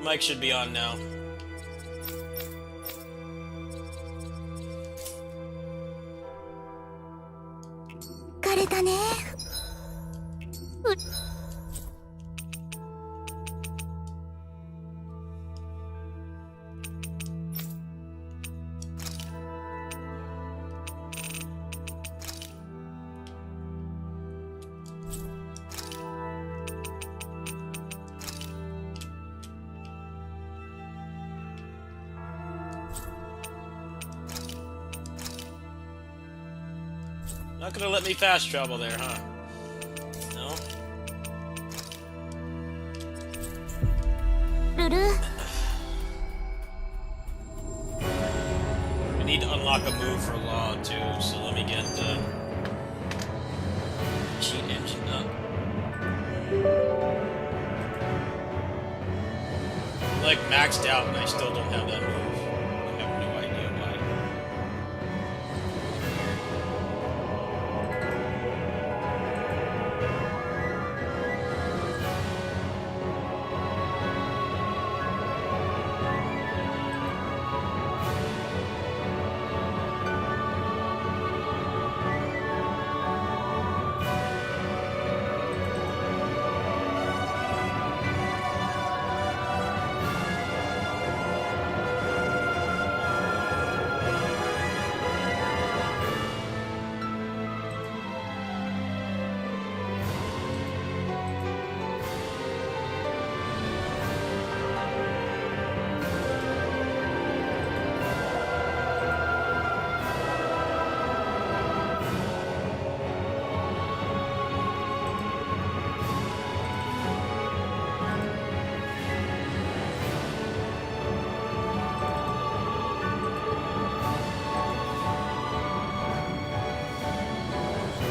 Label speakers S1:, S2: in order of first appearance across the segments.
S1: Mic should be on now.
S2: 疲れたね。
S1: Not gonna let me fast travel there, huh? No?
S2: ルル、
S1: I need to unlock a move for Law too, so let me get the cheat engine up. Like maxed out and I still don't have that move. I have no idea why.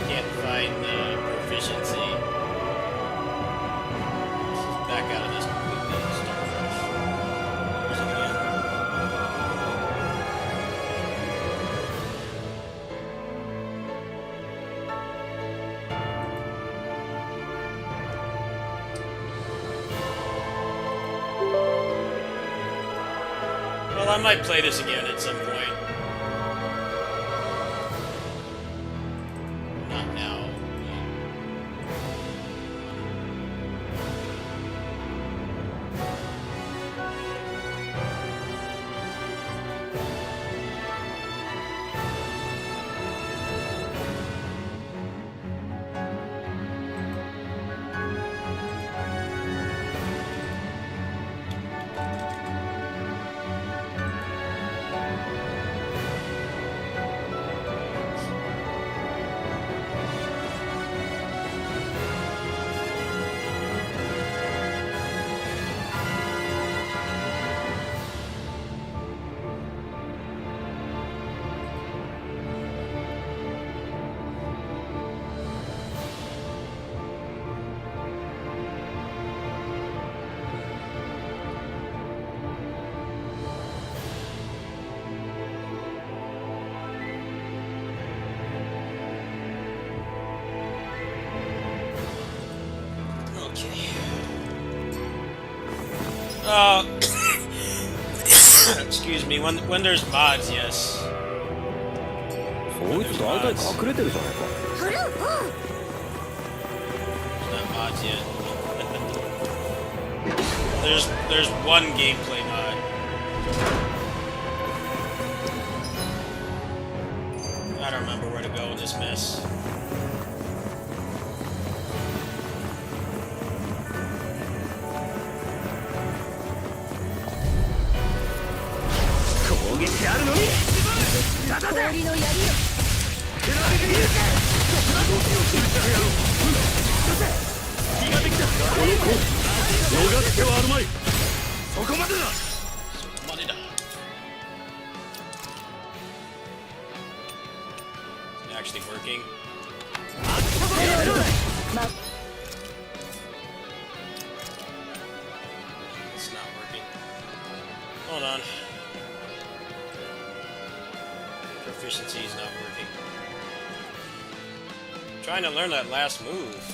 S1: Can't find the proficiency. Back out of this completely. Start fresh. Where's it again? Well, I might play this again at some point. Not now. Okay. Excuse me. When there's mods, yes.
S3: そいつ大体隠れてるじゃないか。
S2: ほら、
S1: Not mods yet. there's one gameplay mod. I don't remember where to go in this mess. Is it actually working? It's not working. Hold on. Proficiency is not working. I'm trying to learn that last move.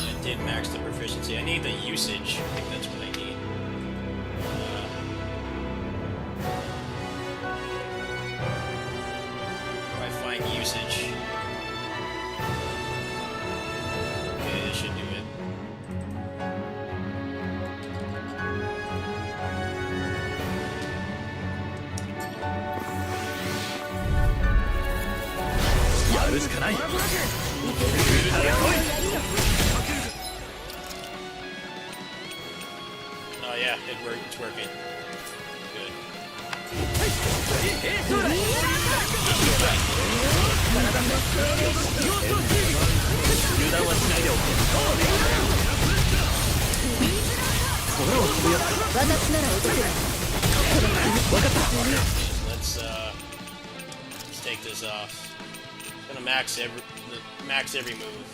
S1: I did max the proficiency. I need the usage. I think that's what I need. Where do I find usage? Okay, this should do it. Oh yeah, it worked. It's working. Good. Let's take this off. I'm gonna max every move.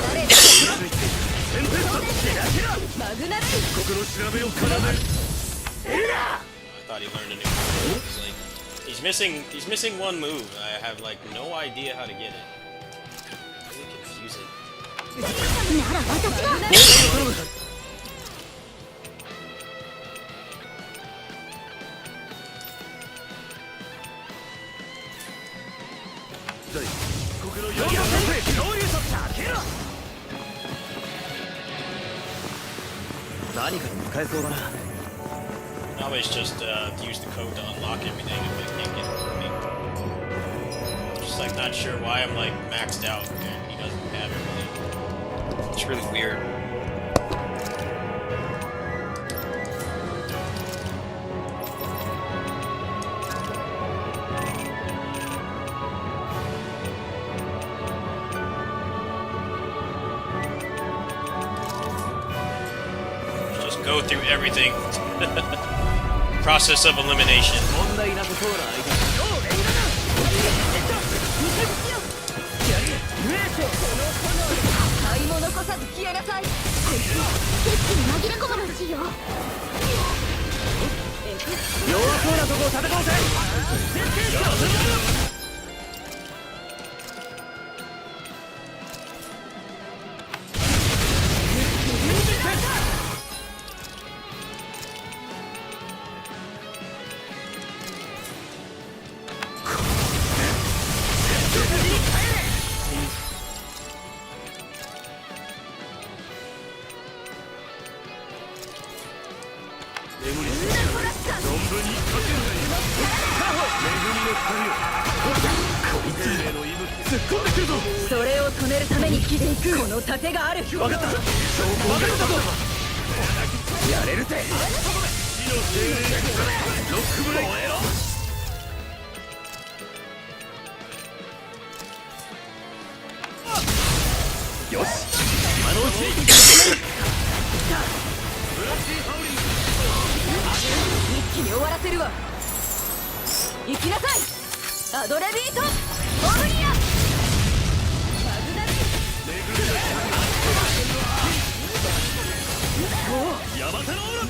S1: I thought he learned a new move. It's like he's missing one move. I have like no idea how to get it. Really confusing. Always just use the code to unlock everything if I can't get it. Just like not sure why I'm like maxed out and he doesn't have everything. It's really weird. Just go through everything. Process of elimination.
S4: せるわ。行きなさいアドレビートオムニア。マグナリ
S3: ヤマタノオーラ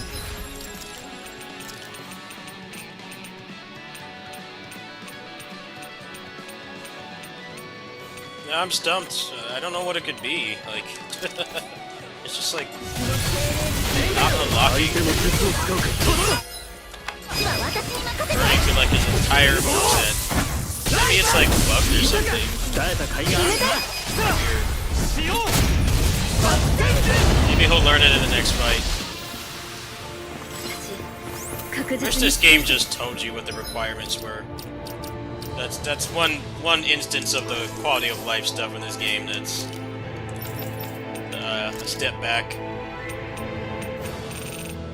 S1: Yeah, I'm stumped. I don't know what it could be. Like, it's just like not unlocking.
S3: 相手の術を使うか
S1: Trying to like his entire moveset. Maybe it's like bugged or something.
S3: 鍛えた甲斐がある
S1: Maybe he'll learn it in the next fight.
S2: 確
S1: Wish
S2: 実に
S1: this game just told you what the requirements were. That's one instance of the quality of life stuff in this game that's a step back.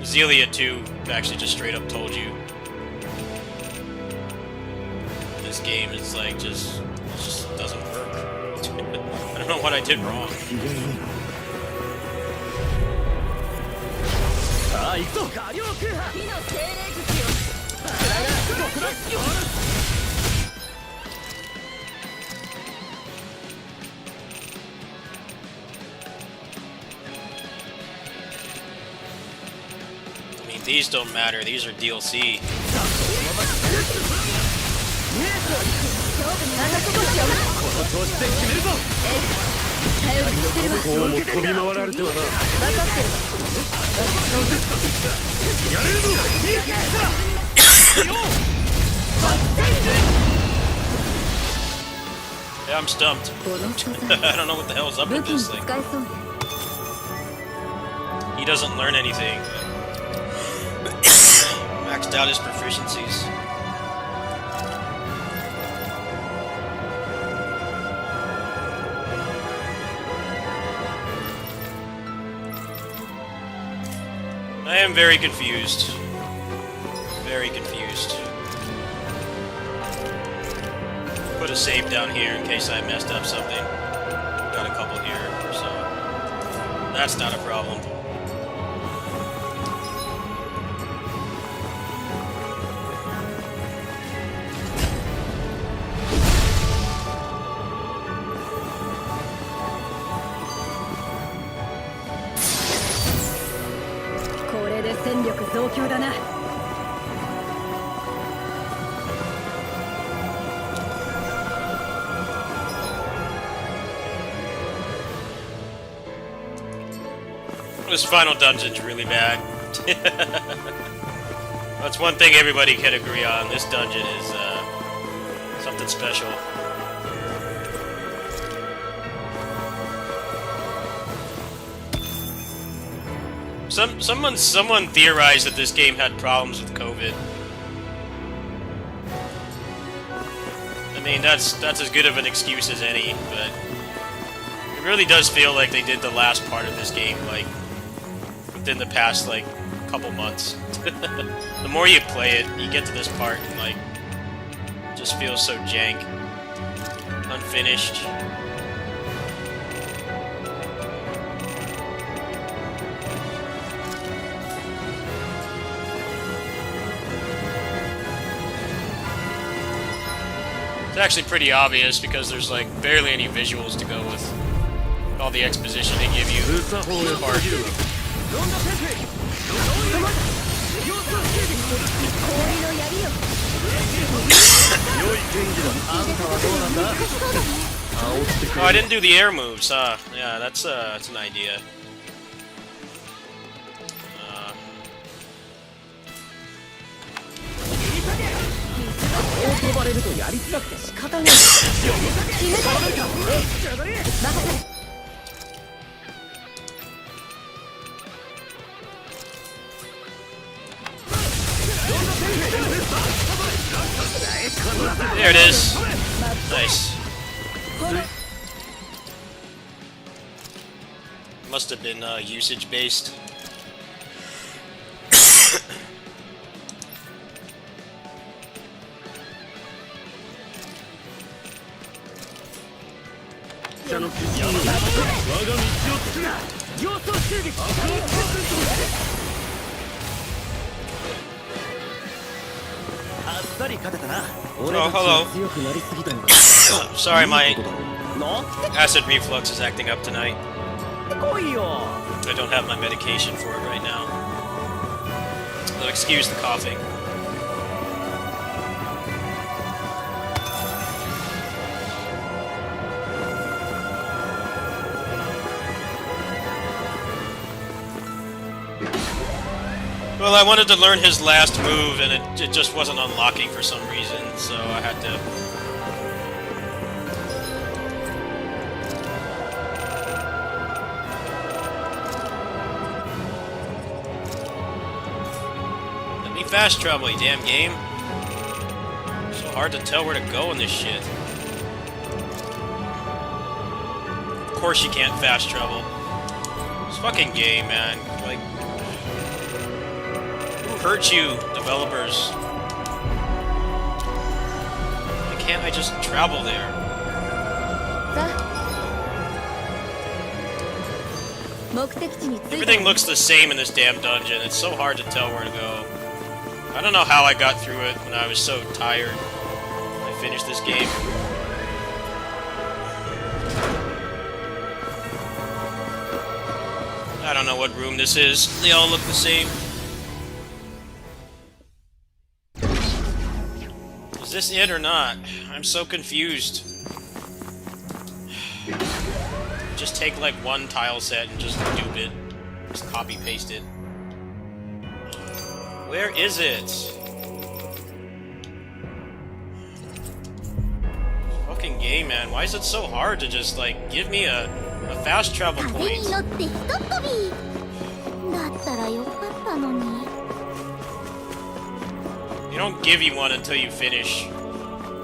S1: Zelia 2 actually just straight up told you. This game is like it just doesn't work. I don't know what I did wrong.
S3: さあ行くぞ
S4: 火力波火の精霊口よ。
S1: I mean, these don't matter. These are DLC.
S3: この調子で決めるぞこうも飛び回られてはなやれるぞ
S1: Yeah, I'm stumped.
S2: この素材
S1: I don't know what the hell's up
S2: 武
S1: with
S2: 器に
S1: this
S2: 使
S1: thing.
S2: えそうね
S1: He doesn't learn anything. Maxed out his proficiencies. I am very confused. Very confused. Put a save down here in case I messed up something. Got a couple here, so that's not a problem. This final dungeon's really bad. That's one thing everybody can agree on. This dungeon is something special. Someone theorized that this game had problems with COVID. I mean, that's as good of an excuse as any, but it really does feel like they did the last part of this game like within the past like couple months. The more you play it, you get to this part and like it just feels so jank, unfinished. It's actually pretty obvious because there's like barely any visuals to go with all the exposition they give you.
S3: 封鎖法へ過ぎるわ
S1: Oh, I didn't do the air moves, huh? Yeah, that's an idea.
S3: 飛ばれるとやりづらくて仕方ない
S1: There it is. Nice. Must have been usage based.
S3: あっさり勝てたな。
S1: Oh, hello.
S3: 強くなりすぎたのが
S1: Sorry, my
S3: いいことだろう。乗って
S1: acid reflux is acting up tonight.
S3: こいよ。
S1: I don't have my medication for it right now. So excuse the coughing. Well, I wanted to learn his last move, and it just wasn't unlocking for some reason, so I had to... Let me fast travel, you damn game. So hard to tell where to go in this shit. Of course you can't fast travel. This fucking game, man. Like... hurt you, developers. Why can't I just travel there?
S4: さあ目的地に着いた。
S1: Everything looks the same in this damn dungeon. It's so hard to tell where to go. I don't know how I got through it when I was so tired. I finished this game. I don't know what room this is. They all look the same. Is this it or not? I'm so confused. Just take like one tile set and just dupe it. Just copy paste it. Where is it? Fucking game, man. Why is it so hard to just like give me a fast travel
S2: 風
S1: point?
S2: に乗ってひとっ飛びだったらよかったのに
S1: They don't give you one until you finish.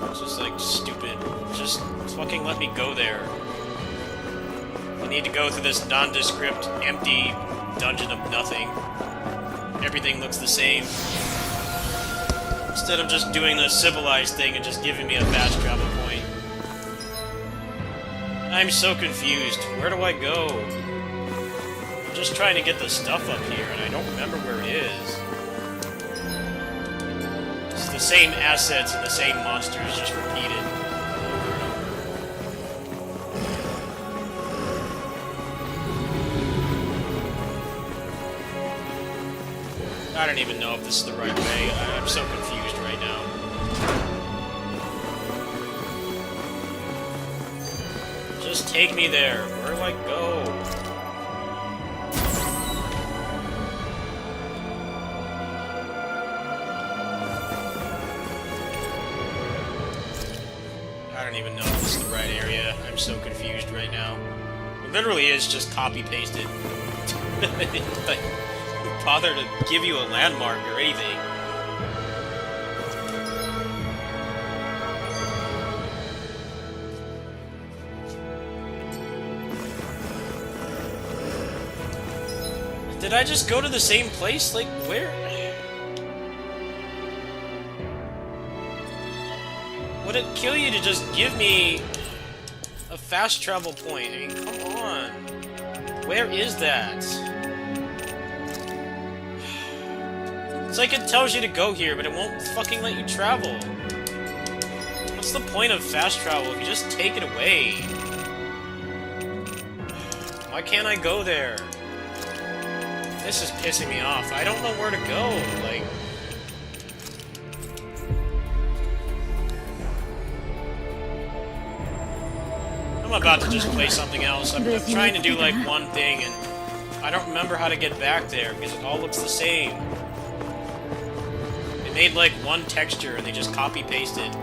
S1: It's just like stupid. Just fucking let me go there. I need to go through this nondescript, empty dungeon of nothing. Everything looks the same. Instead of just doing the civilized thing and just giving me a fast travel point. I'm so confused. Where do I go? I'm just trying to get the stuff up here, and I don't remember where it is. It's the same assets and the same monsters, just repeated. I don't even know if this is the right way. I'm so confused right now. Just take me there. Where do I go? I don't even know if this is the right area. I'm so confused right now. It literally is just copy-pasted. Like, who bothered to give you a landmark or anything? Did I just go to the same place? Like, where? Would it kill you to just give me a fast travel point? I mean, come on. Where is that? It's like it tells you to go here, but it won't fucking let you travel. What's the point of fast travel if you just take it away? Why can't I go there? This is pissing me off. I don't know where to go. Like... I'm about to just play something else. I'm trying to do like one thing and I don't remember how to get back there because it all looks the same. They made like one texture and they just copy pasted.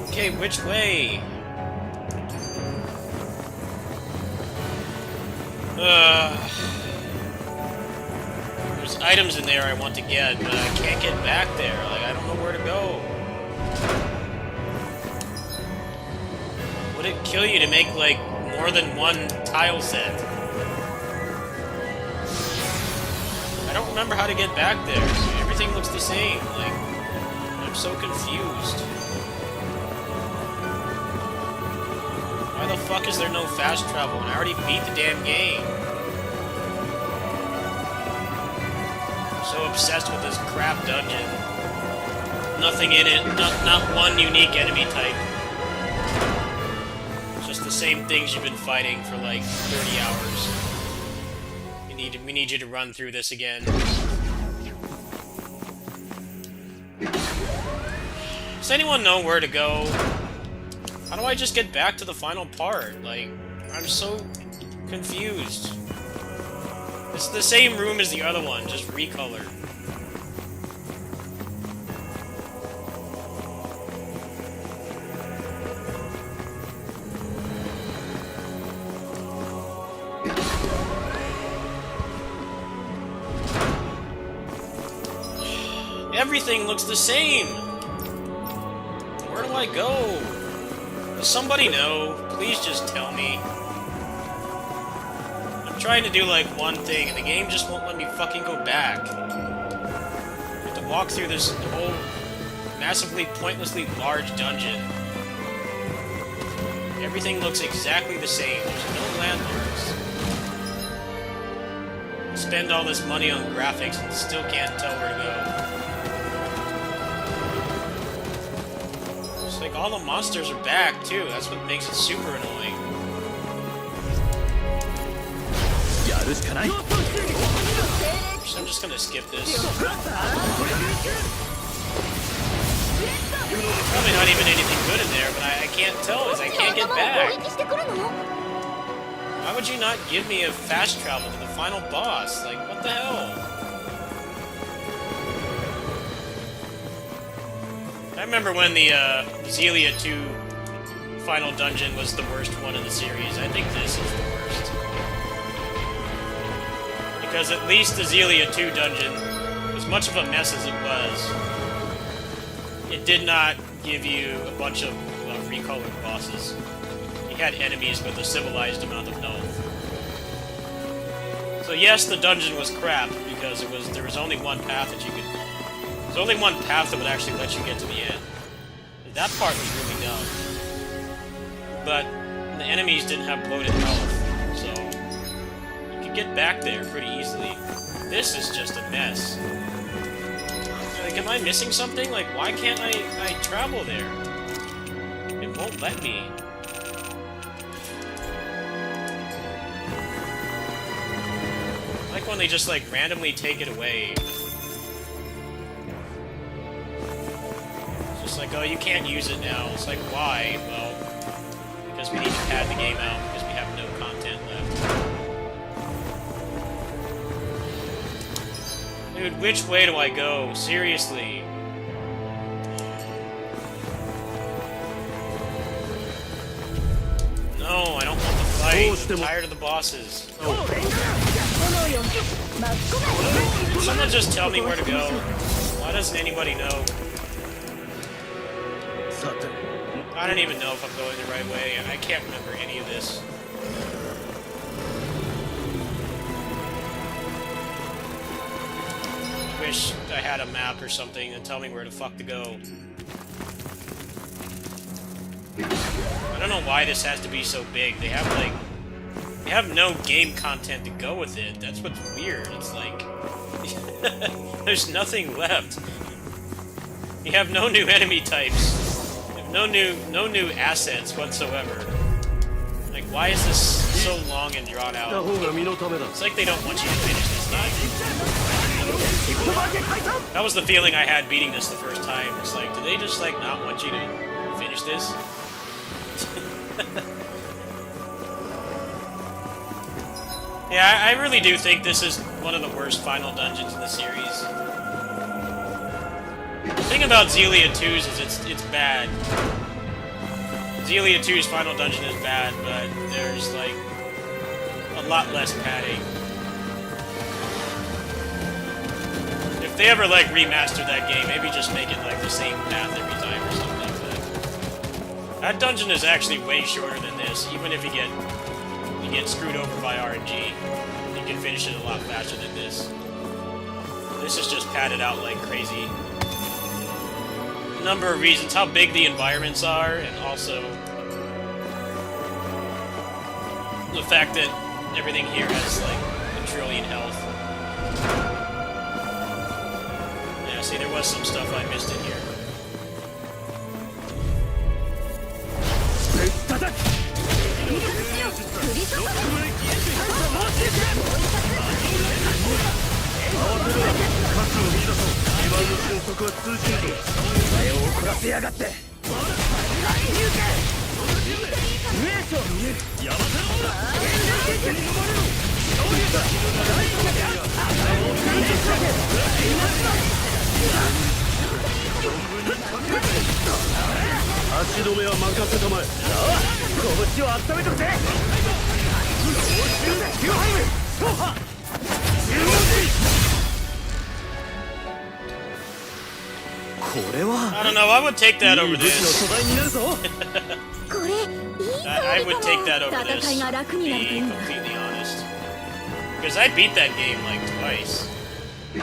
S1: Okay, which way? There's items in there I want to get, but I can't get back there. Like, I don't know where to go. Would it kill you to make, like, more than one tile set? I don't remember how to get back there. Everything looks the same. Like, I'm so confused. Why the fuck is there no fast travel? And I already beat the damn game. So obsessed with this crap dungeon. Nothing in it, not one unique enemy type. Just the same things you've been fighting for like 30 hours. We need you to run through this again. Does anyone know where to go? How do I just get back to the final part? Like, I'm so confused. It's the same room as the other one, just recolored. Everything looks the same! Where do I go? Does somebody know? Please just tell me. I'm trying to do like one thing and the game just won't let me fucking go back. I have to walk through this whole massively pointlessly large dungeon. Everything looks exactly the same. There's no landmarks. Spend all this money on graphics and still can't tell where to go. Like, all the monsters are back, too. That's what makes it super annoying. I'm just gonna skip this. Probably not even anything good in there, but I can't tell as I can't get back. Why would you not give me a fast travel to the final boss? Like, what the hell? I remember when the Xillia 2 final dungeon was the worst one in the series. I think this is the worst. Because at least the Xillia 2 dungeon, as much of a mess as it was, it did not give you a bunch of recolored bosses. You had enemies with a civilized amount of health. So yes, the dungeon was crap, because there was only one path that you could... There's only one path that would actually let you get to the end. That part was really dumb. But the enemies didn't have bloated health, so you could get back there pretty easily. This is just a mess. Like, am I missing something? Like, why can't I travel there? It won't let me. I like when they just, like, randomly take it away. It's like, oh, you can't use it now. It's like, why? Well, because we need to pad the game out because we have no content left. Dude, which way do I go? Seriously. No, I don't want to fight. I'm tired of the bosses. Oh. Can someone just tell me where to go? Why doesn't anybody know? I don't even know if I'm going the right way. I can't remember any of this. I wish I had a map or something to tell me where the fuck to go. I don't know why this has to be so big. They have no game content to go with it. That's what's weird. It's like there's nothing left. You have no new enemy types. No new assets whatsoever. Like, why is this so long and drawn out? It's like they don't want you to finish this game. That was the feeling I had beating this the first time. It's like, do they just, like, not want you to finish this? Yeah, I really do think this is one of the worst final dungeons in the series. The thing about Xillia 2's is it's bad. Xillia 2's final dungeon is bad, but there's, like, a lot less padding. If they ever, like, remastered that game, maybe just make it, like, the same path every time or something, but... That dungeon is actually way shorter than this, even if you get screwed over by RNG. You can finish it a lot faster than this. This is just padded out like crazy. Number of reasons, how big the environments are, and also the fact that everything here has like 1 trillion health. see, there was some stuff I missed in here.
S3: 足止めは任せたまえ。さあ、拳を温めとくぜ。キューハイム、走破。これは
S1: I don't know, I would take that over
S3: 武器の
S1: this.
S3: 素材になるぞ。
S2: これいい
S1: I
S2: 香り
S1: would
S2: か
S1: take
S2: も
S1: that over this,
S4: 戦いが楽
S1: to
S4: になる
S1: be
S4: といいな。
S1: completely honest. Because I beat that game like twice. The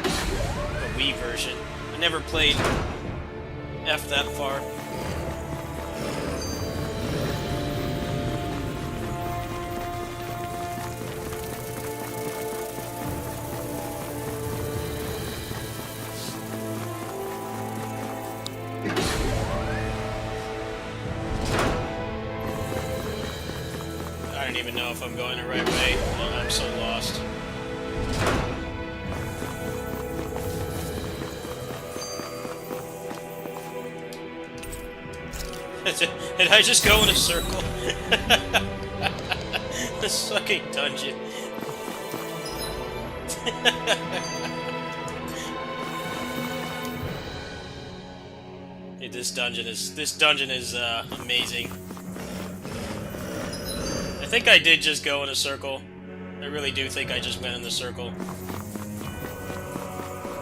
S1: Wii version. I never played F that far. I don't even know if I'm going the right way. I'm so lost. Did I just go in a circle? This fucking dungeon. Dude, this dungeon is amazing. I think I did just go in a circle. I really do think I just went in the circle.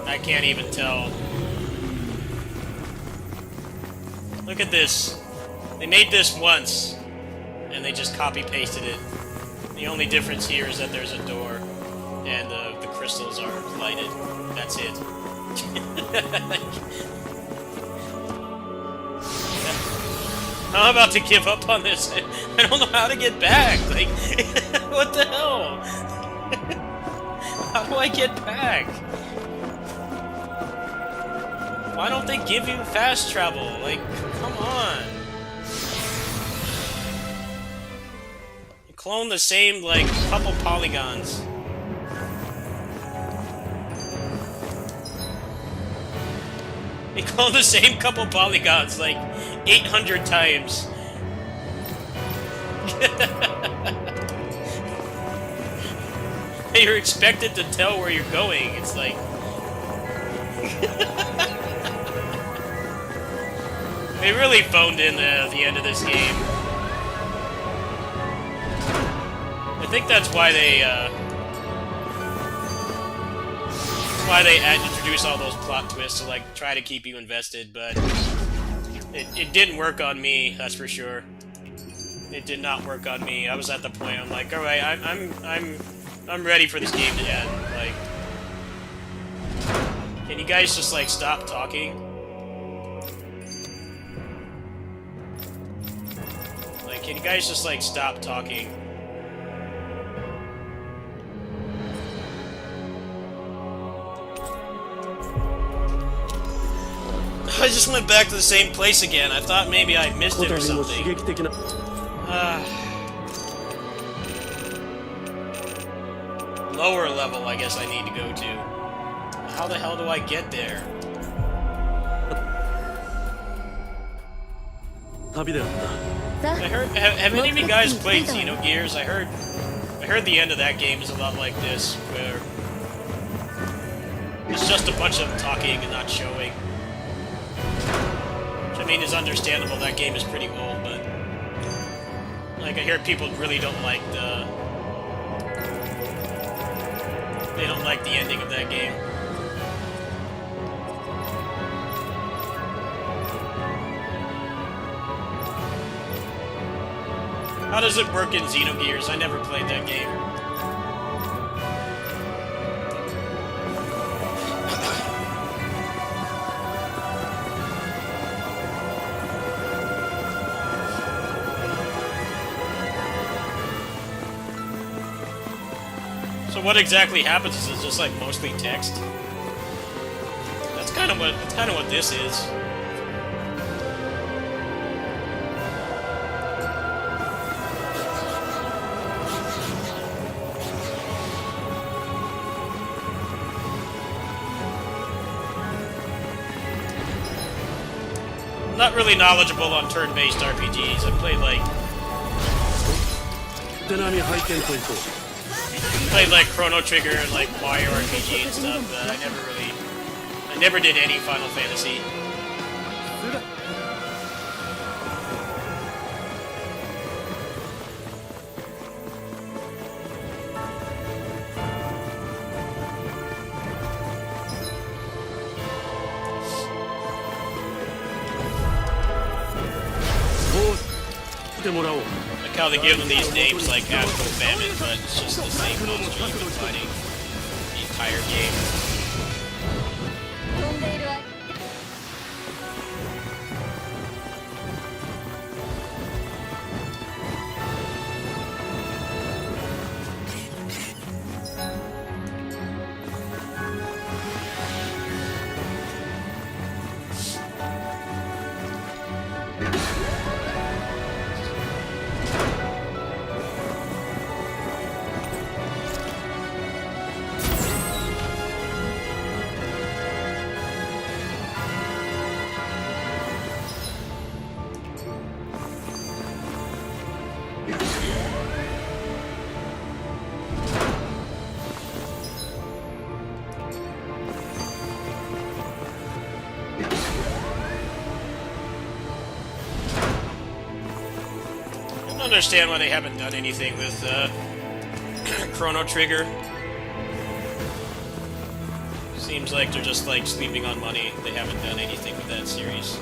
S1: I can't even tell. Look at this. They made this once, and they just copy-pasted it. The only difference here is that there's a door, and the crystals are lighted. That's it. I'm about to give up on this. I don't know how to get back. Like, what the hell? How do I get back? Why don't they give you fast travel? Like, come on. You clone the same, like, couple polygons. They clone the same couple polygons, like, 800 times. You're expected to tell where you're going. It's like... They really phoned in the end of this game. I think that's why they introduce all those plot twists to like try to keep you invested, but it didn't work on me, that's for sure. It did not work on me. I was at the point I'm like, all right, I'm ready for this game to end. Like, can you guys just like stop talking? Like, can you guys just like stop talking? I just went back to the same place again. I thought maybe I missed it or something. Lower level, I guess I need to go to. How the hell do I get there? I heard. Have any of you guys played Xenogears? I heard the end of that game is a lot like this, where it's just a bunch of talking and not showing. Which I mean is understandable. That game is pretty old, but like I hear people really don't like they don't like the ending of that game. How does it work in Xenogears? I never played that game. So what exactly happens? Is it just like mostly text? That's kind kind of what this is. Not really knowledgeable on turn-based RPGs. I played like Chrono Trigger and like Mario RPG and stuff. But I never did any Final Fantasy. Like how they give them these names like Astral Famine, but it's just the same monster you've been fighting the entire game.
S4: 飛んでいるわ。
S1: I don't understand why they haven't done anything with Chrono Trigger. Seems like they're just like sleeping on money. They haven't done anything with that series.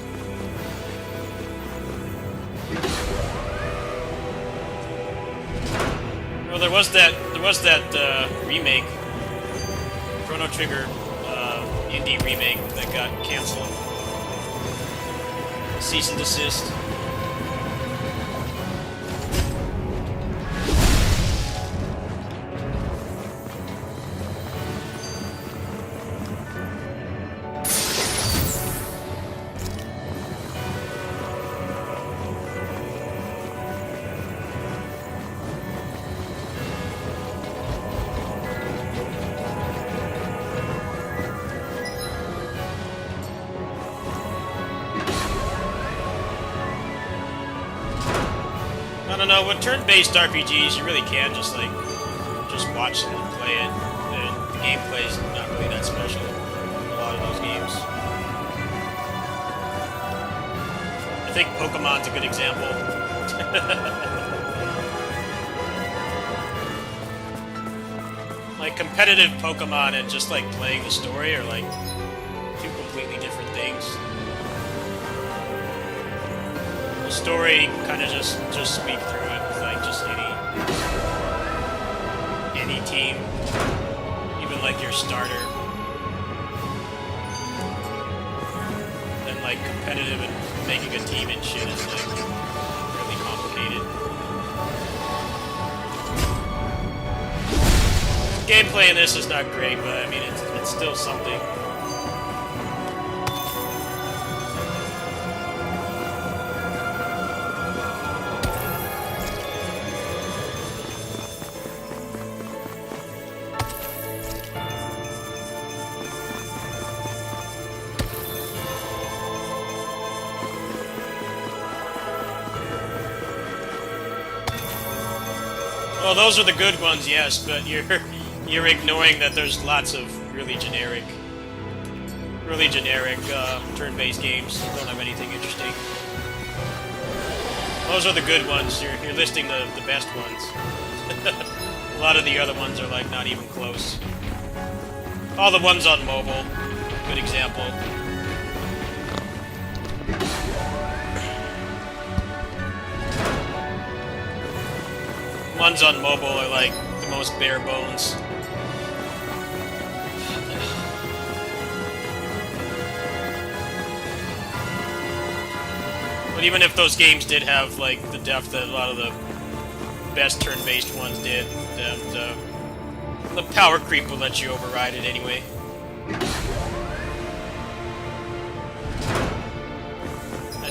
S1: Well, there was that remake, Chrono Trigger indie remake that got canceled. Cease and desist. I don't know, with turn-based RPGs, you really can just watch someone play it. The gameplay's not really that special in a lot of those games. I think Pokemon's a good example. Like, competitive Pokemon and just, like, playing the story are, like, two completely different things. The story kind of just speak through it with like just any team, even like your starter. Then like competitive and making a team and shit is like really complicated. Gameplay in this is not great, but I mean it's still something. Well, those are the good ones, yes, but you're ignoring that there's lots of really generic turn-based games that don't have anything interesting. Those are the good ones. You're listing the best ones. A lot of the other ones are like not even close. All the ones on mobile, good example. Ones on mobile are like the most bare bones. But even if those games did have like the depth that a lot of the best turn-based ones did, the power creep will let you override it anyway.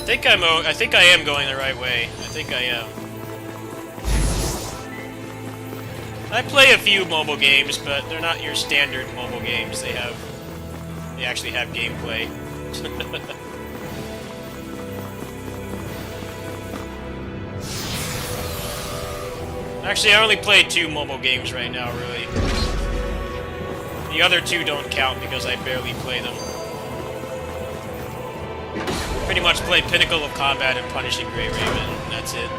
S1: I think I am going the right way. I think I am. I play a few mobile games, but they're not your standard mobile games. They actually have gameplay. Actually, I only play 2 mobile games right now, really. The other 2 don't count because I barely play them. Pretty much play Pinnacle of Combat and Punishing Grey Raven, and that's it.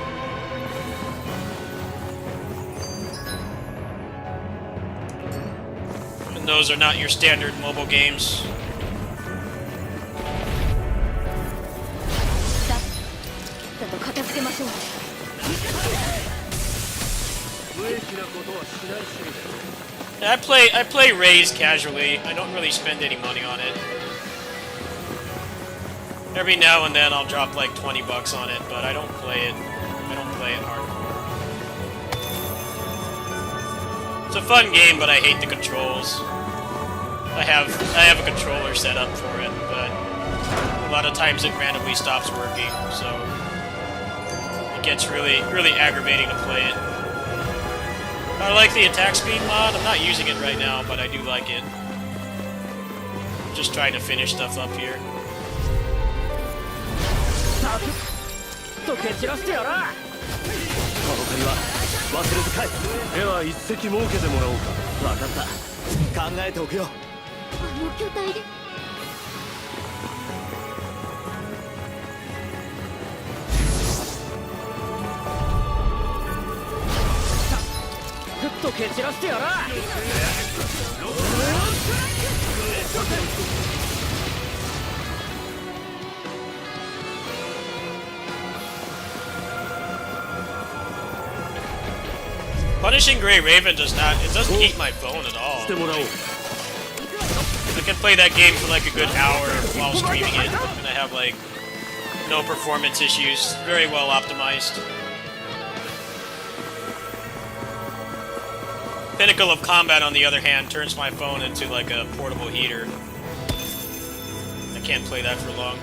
S1: And those are not your standard mobile games.
S4: だと片付けましょう。
S1: Yeah, I play Raze casually. I don't really spend any money on it. Every now and then I'll drop like 20 bucks on it, but I don't play it. I don't play it hardcore. It's a fun game, but I hate the controls. I have a controller set up for it, but a lot of times it randomly stops working, so it gets really aggravating to play it. I like the attack speed mod. I'm not using it right now, but I do like it. I'm just trying to finish stuff up here.
S3: と蹴散らしてやらこの借りは忘れずかいでは一席設けてもらおうか分かった考えておくよ
S2: あの巨体で
S3: ふっと蹴散らしてやら
S1: Punishing Grey Raven doesn't eat my phone at all. I can play that game for like a good hour while streaming it, and I have like no performance issues. Very well optimized. Pinnacle of Combat, on the other hand, turns my phone into like a portable heater. I can't play that for long.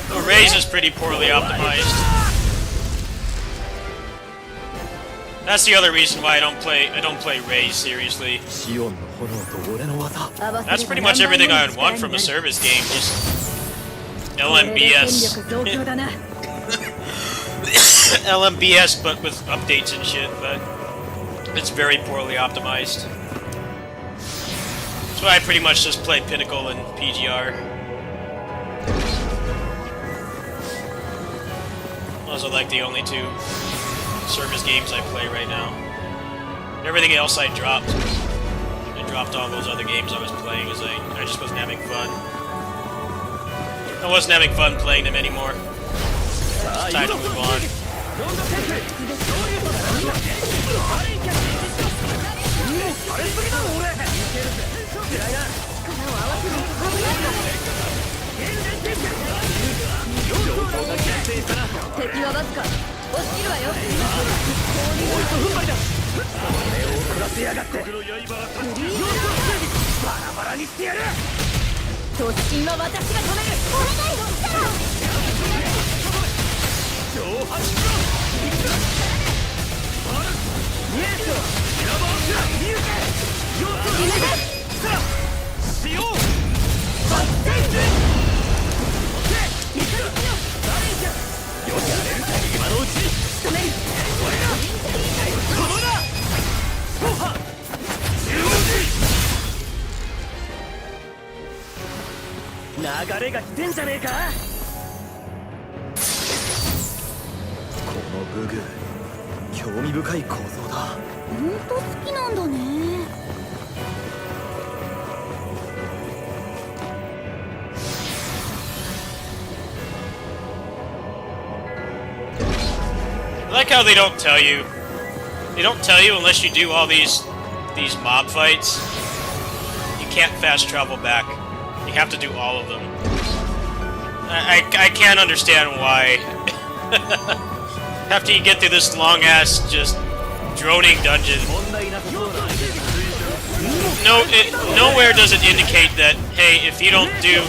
S1: The Raze is pretty poorly optimized. That's the other reason why I don't play Raze seriously. That's pretty much everything I would want from a service game, just LMBS. LMBS, but with updates and shit, but it's very poorly optimized. That's why I pretty much just play Pinnacle and PGR. Those are like the only 2 service games I play right now. Everything else I dropped. I dropped all those other games I was playing as I just wasn't having fun. I wasn't having fun playing them anymore. It's time to move on.
S3: が来てんじゃねえか。この武具興味深い構造だ。
S2: ほんと好きなんだね。
S1: I like how they don't tell you. They don't tell you unless you do all these mob fights. You can't fast travel back. You have to do all of them. I can't understand why. After you get through this long ass just droning dungeon, nowhere does it indicate that, hey, if you don't do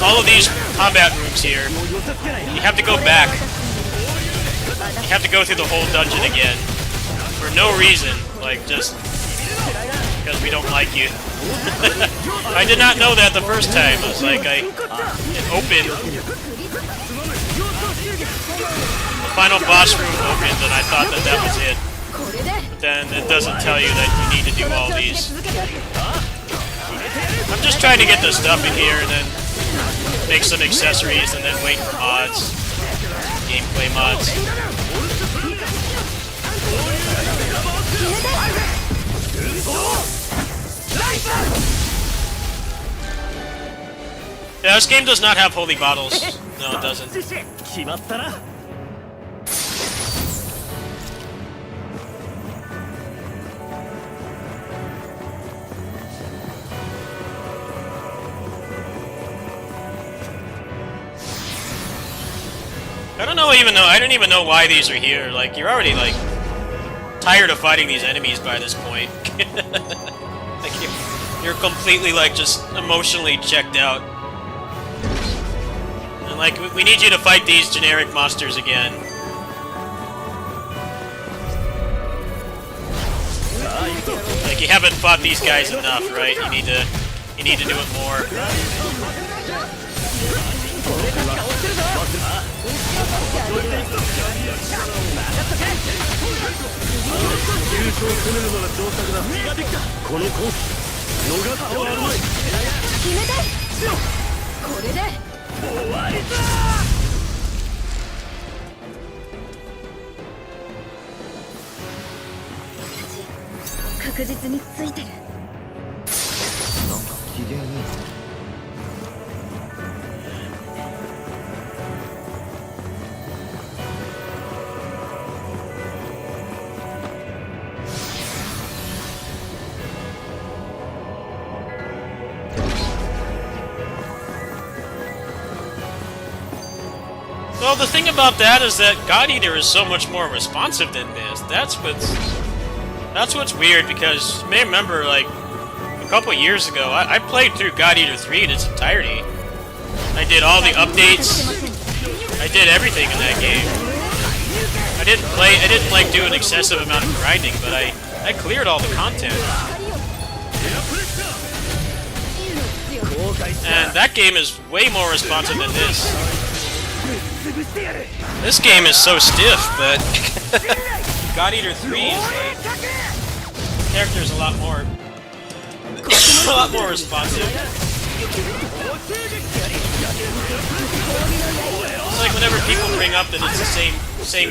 S1: all of these combat rooms here, you have to go back. You have to go through the whole dungeon again for no reason, like just because we don't like you. I did not know that the first time. I was like, it opened. The final boss room opened, and I thought that was it. But then it doesn't tell you that you need to do all these. I'm just trying to get the stuff in here and then make some accessories and then wait for mods, gameplay mods. Yeah, this game does not have holy bottles. No, it doesn't.
S3: 決まったな。
S1: I don't even know why these are here. Like, you're already, like, tired of fighting these enemies by this point. Like, you're completely, like, just emotionally checked out. And, like, we need you to fight these generic monsters again. Like, you haven't fought these guys enough, right? You need to do it more. Well, the thing about that is that God Eater is so much more responsive than this. That's what's weird, because you may remember, like, a couple years ago, I played through God Eater 3 in its entirety. I did all the updates. I did everything in that game. I didn't like do an excessive amount of grinding, but I cleared all the content. And that game is way more responsive than this. This game is so stiff, but God Eater 3 is like, the character is a lot more responsive. It's like whenever people bring up that it's the same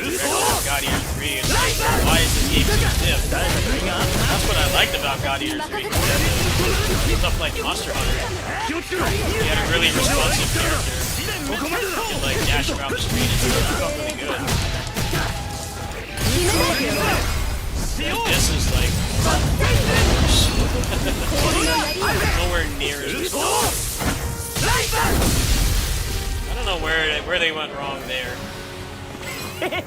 S1: director as God Eater 3, it's like, why is this game so stiff? That's what I liked about God Eater 3. Stuff like Monster Hunter. He had a really responsive character. You could, like, dash around the screen and it felt really good. And this is like nowhere near as responsive. I don't know where they went wrong there. Weird.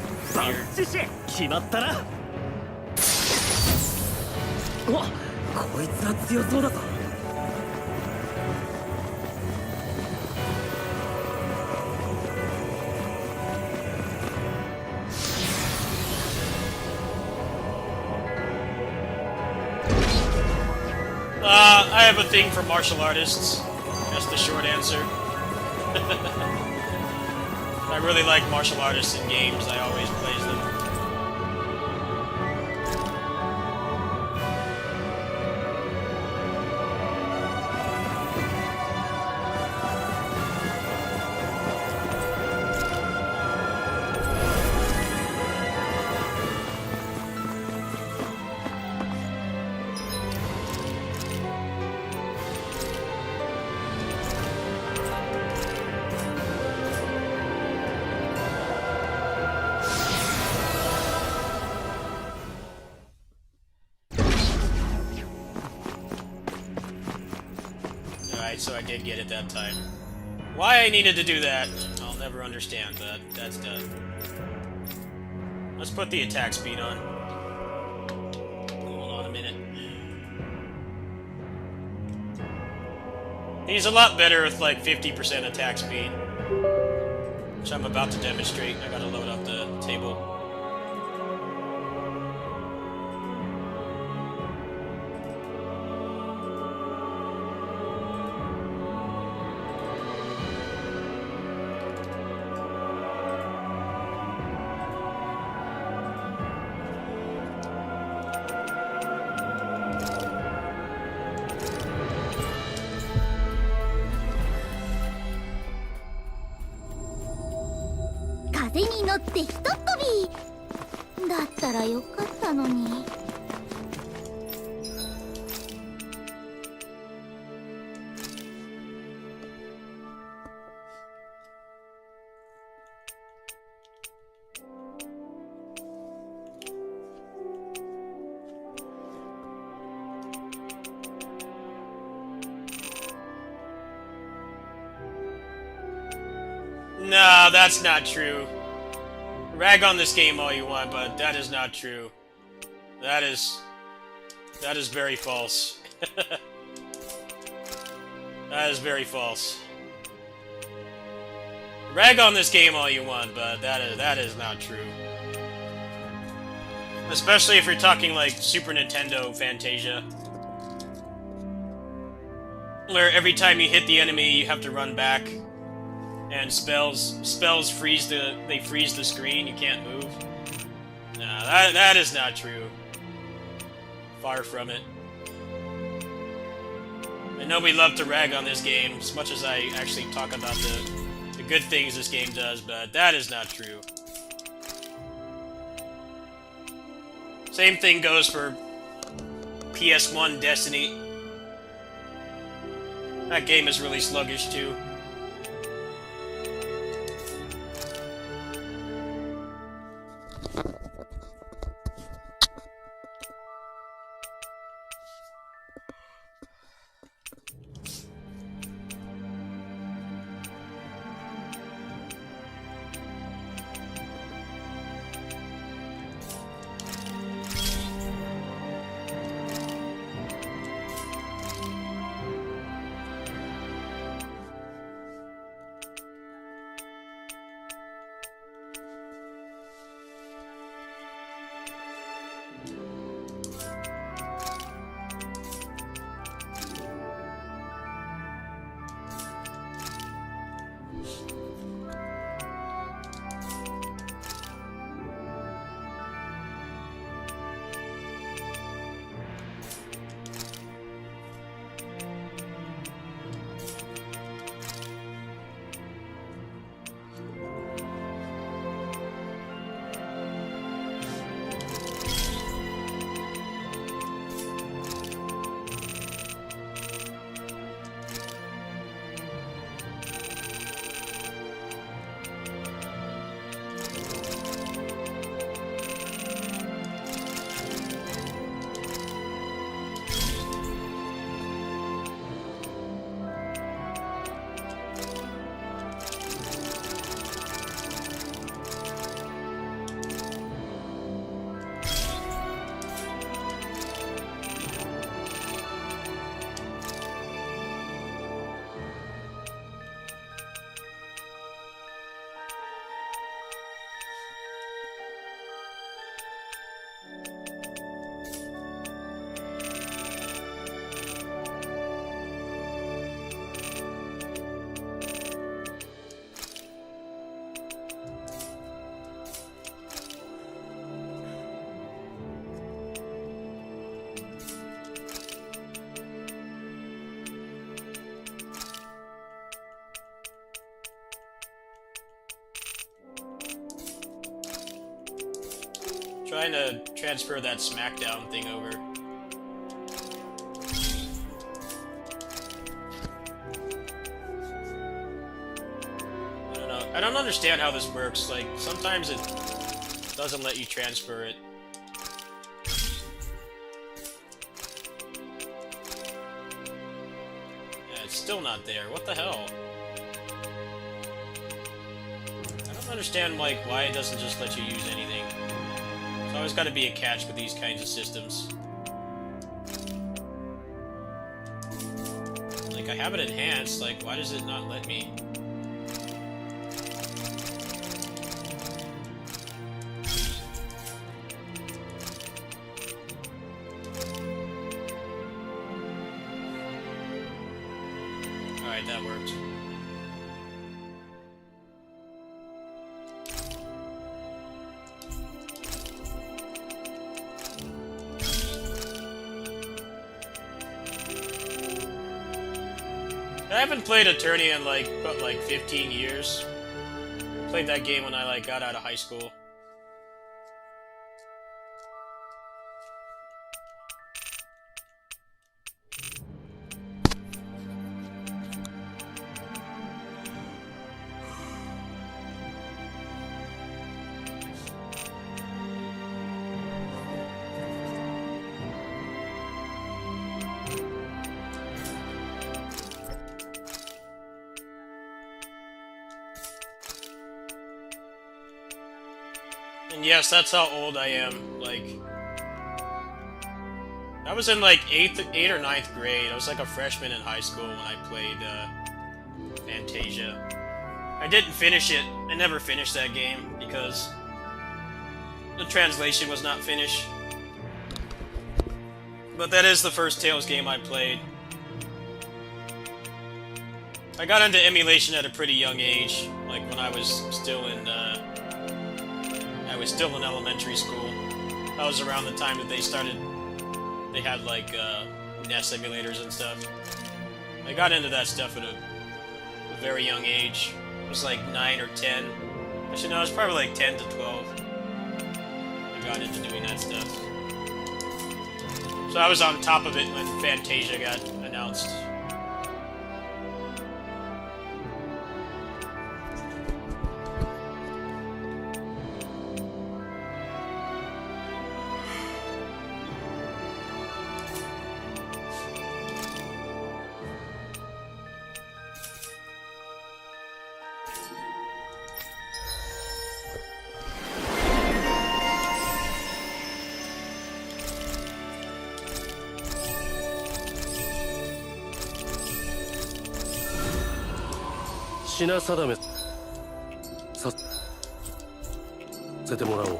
S3: 決まったな。お、こいつは強そうだぞ。
S1: I have a thing for martial artists. That's the short answer. I really like martial artists in games. I always plays them. so I did get it that time. Why I needed to do that, I'll never understand, but that's done. Let's put the attack speed on. Hold on a minute. He's a lot better with like 50% attack speed, which I'm about to demonstrate. I gotta load up the table.
S2: 風に乗ってひとっ飛びだったらよかったのに。
S1: No, that's not true. Rag on this game all you want, but that is not true. That is very false. That is very false. Rag on this game all you want, but that is not true. Especially if you're talking like Super Nintendo Fantasia, where every time you hit the enemy, you have to run back. And spells freeze the screen. You can't move. No, that is not true. Far from it. I know we love to rag on this game as much as I actually talk about the good things this game does, but that is not true. Same thing goes for PS1 Destiny. That game is really sluggish too. Trying to transfer that SmackDown thing over. I don't know. I don't understand how this works. Like, sometimes it doesn't let you transfer it. Yeah, Still not there. What the hell? I don't understand, like, why it doesn't just let you use anything. There's always got to be a catch with these kinds of systems. Like, I have it enhanced, like, why does it not let me? Alright, that worked. I haven't played Attorney in like 15 years. Played that game when I like got out of high school. And yes, that's how old I am. Like, I was in like 8th or 9th grade. I was like a freshman in high school when I played Fantasia. I didn't finish it. I never finished that game because the translation was not finished. But that is the first Tales game I played. I got into emulation at a pretty young age, like when I was still in elementary school. That was around the time that they had like NES emulators and stuff. I got into that stuff at a very young age. It was like 9 or 10. Actually, no, it was probably like 10 to 12. I got into doing that stuff. So I was on top of it when Fantasia got announced.
S3: 品定めさせてもらおう。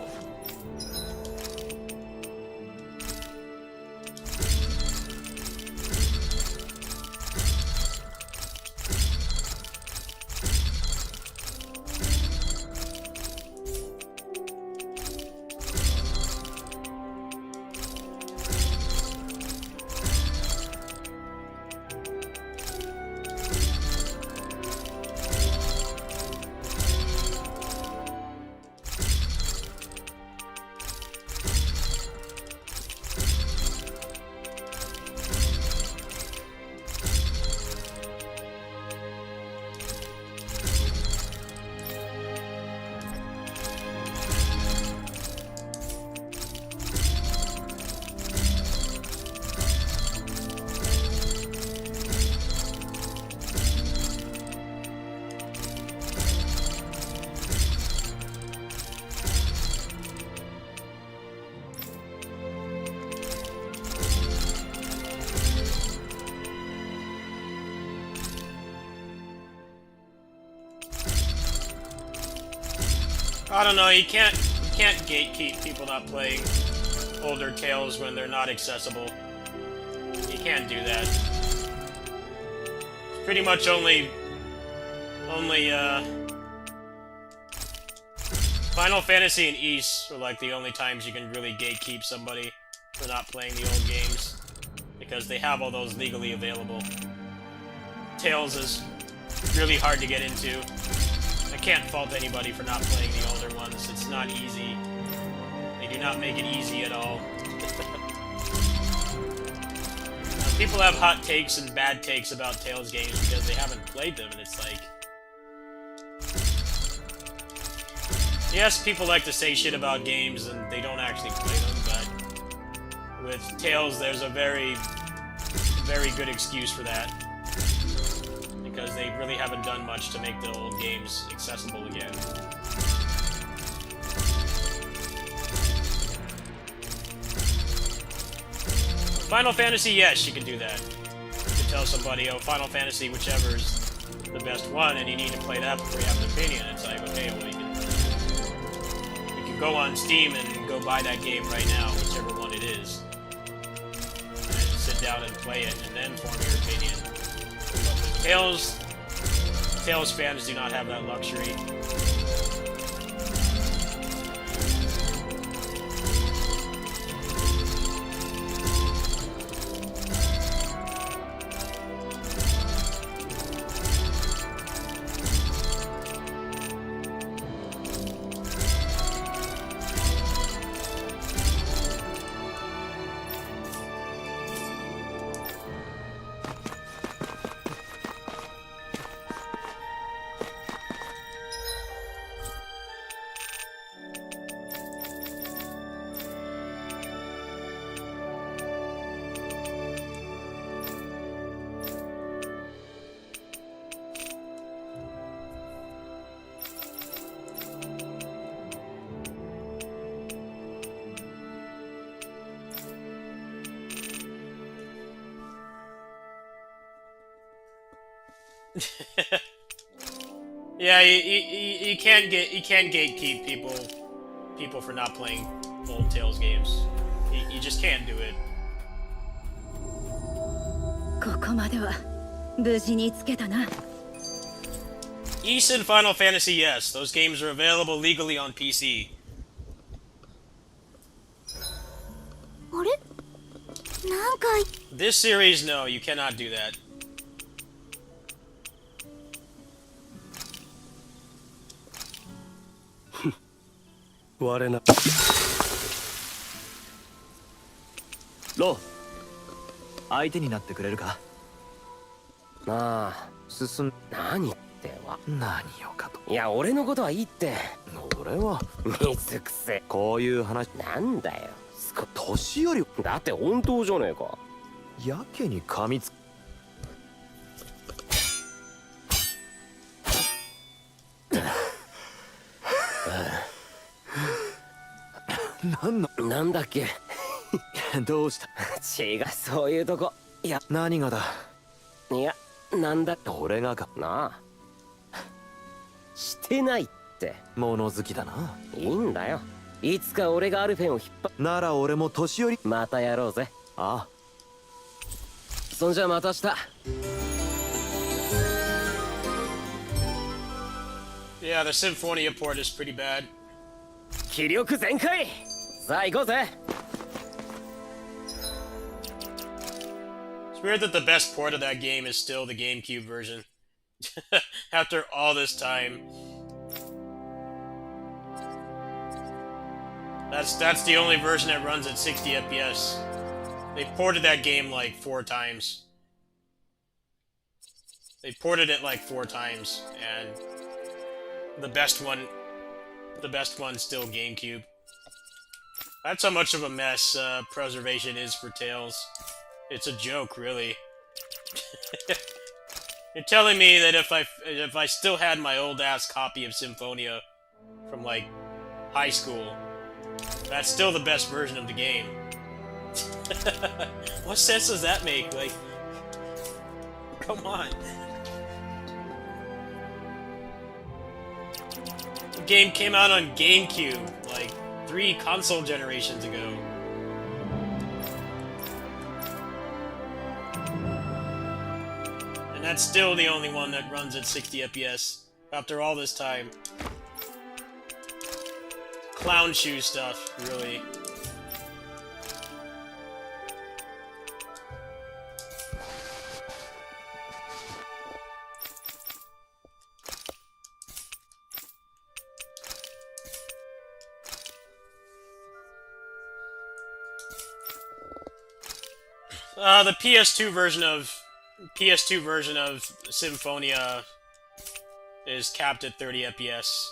S1: I don't know, you can't gatekeep people not playing older Tales when they're not accessible. You can't do that. It's pretty much only Final Fantasy and Ys are like the only times you can really gatekeep somebody for not playing the old games, because they have all those legally available. Tales is really hard to get into. I can't fault anybody for not playing the older ones. It's not easy. They do not make it easy at all. People have hot takes and bad takes about Tales games because they haven't played them, and it's like... Yes, people like to say shit about games and they don't actually play them, but with Tales there's a very, very good excuse for that. because they really haven't done much to make the old games accessible again. Final Fantasy, yes, you can do that. You can tell somebody, oh, Final Fantasy, whichever is the best one, and you need to play that before you have an opinion. It's like, okay, well, you can go on Steam and go buy that game right now, whichever one it is. And sit down and play it, and then form your opinion. But with Tales fans do not have that luxury. Yeah, you can't gatekeep people for not playing old Tales games. You just can't do it.
S4: ここまでは無事につけたな。
S1: East and Final Fantasy, yes, those games are available legally on PC.
S2: あれなんか
S1: This series, no, you cannot do that.
S3: 我なロー相手になってくれるか。
S5: まあ進ん何っては
S3: 何よかと。
S5: いや俺のことはいいって
S3: 俺は
S5: 水くせ
S3: こういう話
S5: なんだよ
S3: 年寄り
S5: だって本当じゃねえか
S3: やけに噛みつ
S5: なんだっけ
S3: どうした
S5: 違うそういうとこいや
S3: 何がだ
S5: いやなんだ
S3: 俺がか
S5: なあしてないって
S3: 物好きだない
S5: いんだよいつか俺がアルフェンを引っ張
S3: なら俺も年寄り
S5: またやろうぜ
S3: ああ
S5: そんじゃまた明日
S1: Yeah, the Symphonia port is pretty bad.
S5: 気力全開さあ行こうぜ
S1: It's weird that the best port of that game is still the GameCube version. After all this time. That's the only version that runs at 60 FPS. They ported that game like 4 times. They ported it like 4 times, and the best one's still GameCube. That's how much of a mess preservation is for Tales. It's a joke, really. You're telling me that if I still had my old ass copy of Symphonia from like high school, that's still the best version of the game. What sense does that make? Like, come on. The game came out on GameCube like 3 console generations ago. And that's still the only one that runs at 60 FPS after all this time. Clown shoe stuff, really. The PS2 version of Symphonia is capped at 30 FPS,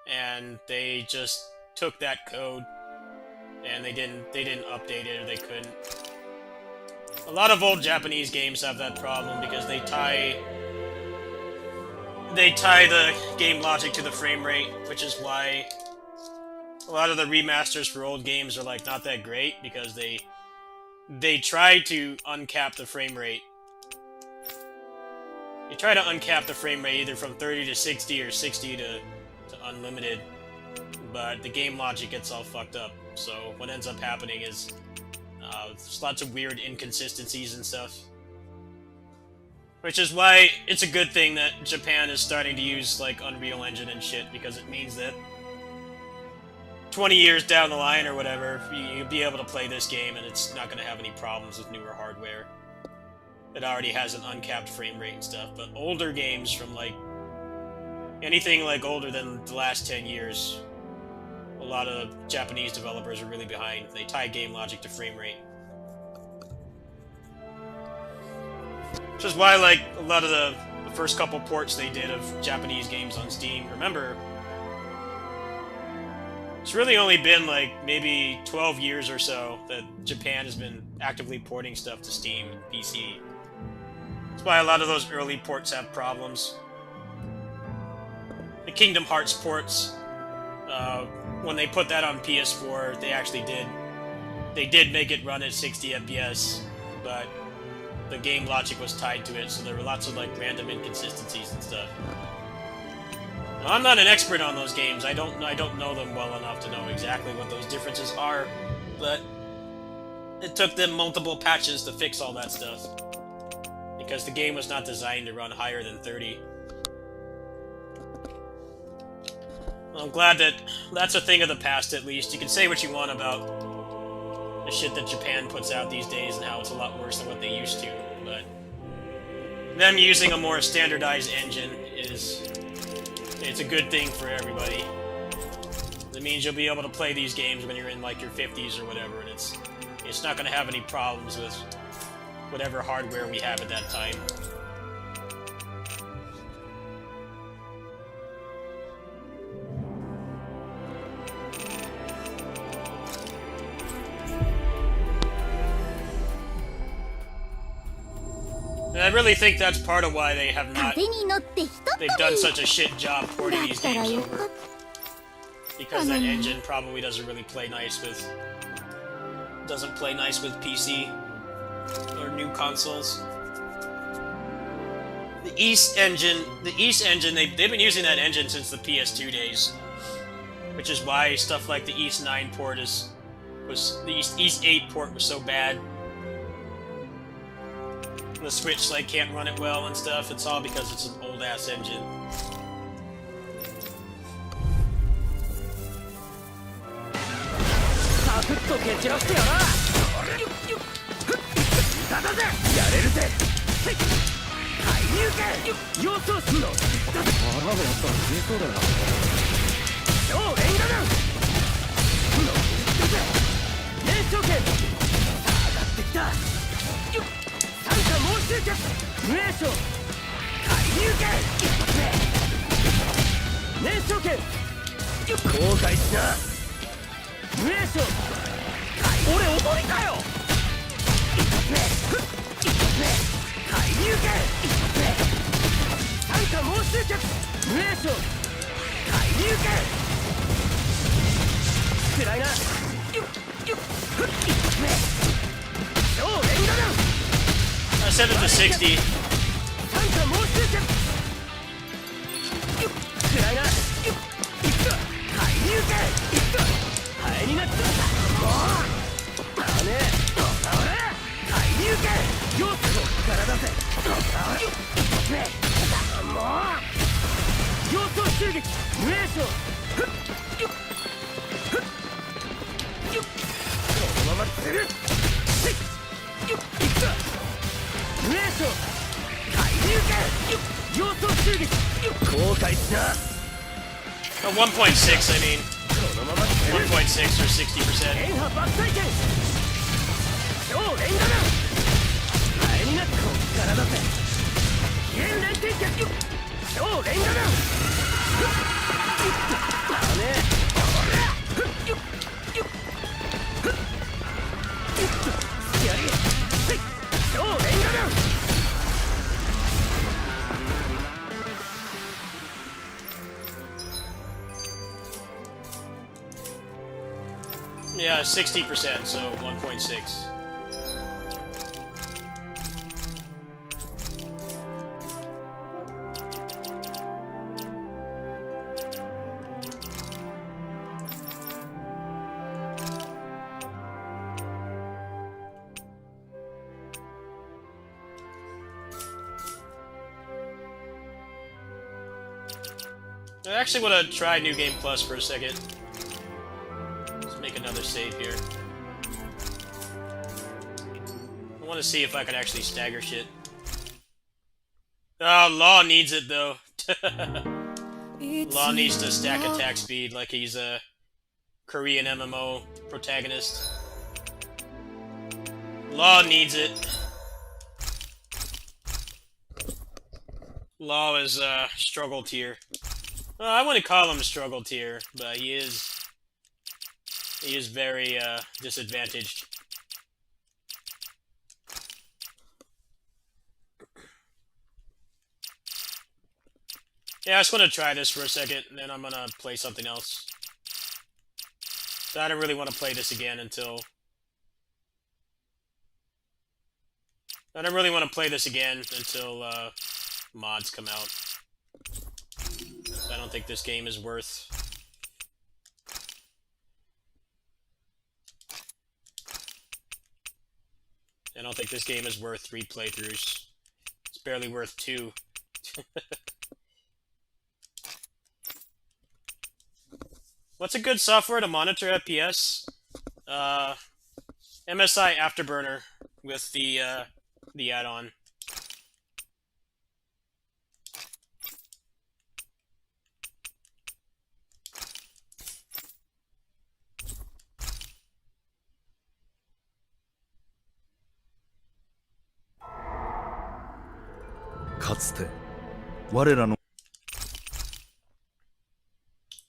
S1: and they just took that code and they didn't update it, or they couldn't. A lot of old Japanese games have that problem because they tie the game logic to the frame rate, which is why a lot of the remasters for old games are like not that great, because they try to uncap the frame rate. You try to uncap the frame rate either from 30 to 60 or 60 to unlimited, but the game logic gets all fucked up. So what ends up happening is there's lots of weird inconsistencies and stuff. Which is why it's a good thing that Japan is starting to use like Unreal Engine and shit, because it means that 20 years down the line or whatever, you'll be able to play this game and it's not going to have any problems with newer hardware. It already has an uncapped frame rate and stuff, but older games from like anything like older than the last 10 years, a lot of Japanese developers are really behind. They tie game logic to frame rate. Which is why, like, a lot of the first couple ports they did of Japanese games on Steam, remember, it's really only been, like, maybe 12 years or so that Japan has been actively porting stuff to Steam and PC. That's why a lot of those early ports have problems. The Kingdom Hearts ports, when they put that on PS4, they actually did make it run at 60 FPS, but the game logic was tied to it, so there were lots of like random inconsistencies and stuff. Now, I'm not an expert on those games. I don't know them well enough to know exactly what those differences are, but it took them multiple patches to fix all that stuff, because the game was not designed to run higher than 30. Well, I'm glad that that's a thing of the past, at least. You can say what you want about the shit that Japan puts out these days and how it's a lot worse than what they used to, but them using a more standardized engine it's a good thing for everybody. It means you'll be able to play these games when you're in like your 50s or whatever, and it's not going to have any problems with whatever hardware we have at that time. And I really think that's part of why they have not...
S2: 風に乗ってひとっ
S1: They've
S2: 飛
S1: done
S2: び
S1: such a shit job porting
S2: だ
S1: these
S2: ったら
S1: games
S2: よ
S1: over.
S2: かっ
S1: Because that engine probably doesn't really play nice with... PC or new consoles. The East engine, they've been using that engine since the PS2 days. Which is why stuff like the East 9 port the East 8 port was so bad. The Switch like can't run it well and stuff. It's all because it's an old ass engine. I set it to 60. Oh, 1.6, I mean. 1.6 or 60%. Yeah, 60%, so 1.6. I actually want to try New Game Plus for a second. Let's make another save here. I want to see if I can actually stagger shit. Oh, Law needs it though. Law needs to stack attack speed like he's a Korean MMO protagonist. Law needs it. Law is struggle tier. Well, I wouldn't call him struggle tier, but he is very disadvantaged. Yeah, I just want to try this for a second, and then I'm gonna play something else. So I don't really want to play this again until... mods come out. I don't think this game is worth... I don't think this game is worth 3 playthroughs. It's barely worth 2. What's a good software to monitor FPS? MSI Afterburner with the add-on.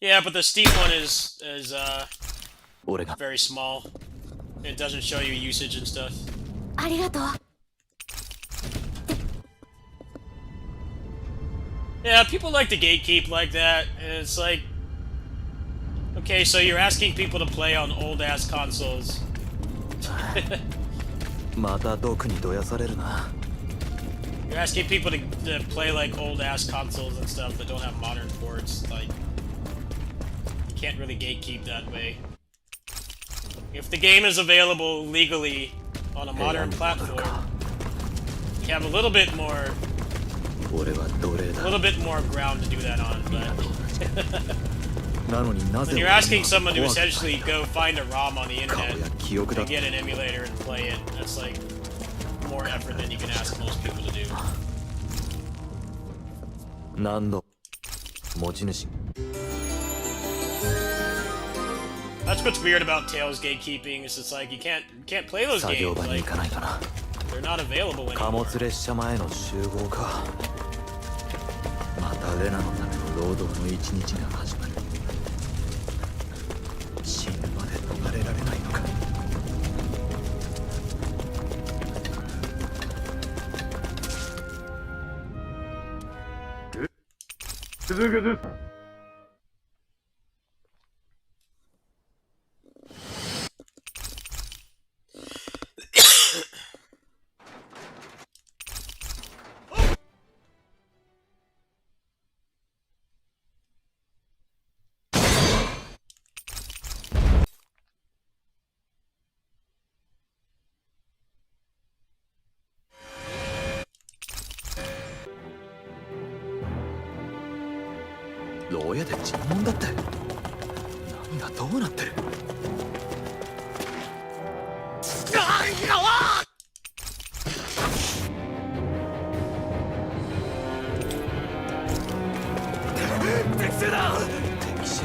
S1: Yeah, but the Steam one is very small. It doesn't show you usage and stuff.
S2: ありがとう。
S1: Yeah, people like to gatekeep like that, and it's like... Okay, so you're asking people to play on old-ass consoles.
S3: また毒にどやされるな。
S1: You're asking people to play like old-ass consoles and stuff that don't have modern ports. Like, you can't really gatekeep that way. If the game is available legally on a modern platform, you have a little bit more ground to do that on, but when you're asking someone to essentially go find a ROM on the internet and get an emulator and play it, that's like more effort than you can ask most people to do.
S3: 何度持ち主
S1: That's what's weird about Tales gatekeeping. Is it's like you can't play those
S3: 作業
S1: games.
S3: 場に
S1: Like
S3: 行かないとな。
S1: they're not available
S3: 貨
S1: anymore.
S3: 物列車前の集合か。またレナのための労働の一日が始まる。死ぬまで逃れられないのか。ぐずぐず。 牢屋で尋問だって。何がどうなってる。敵襲だ。敵襲。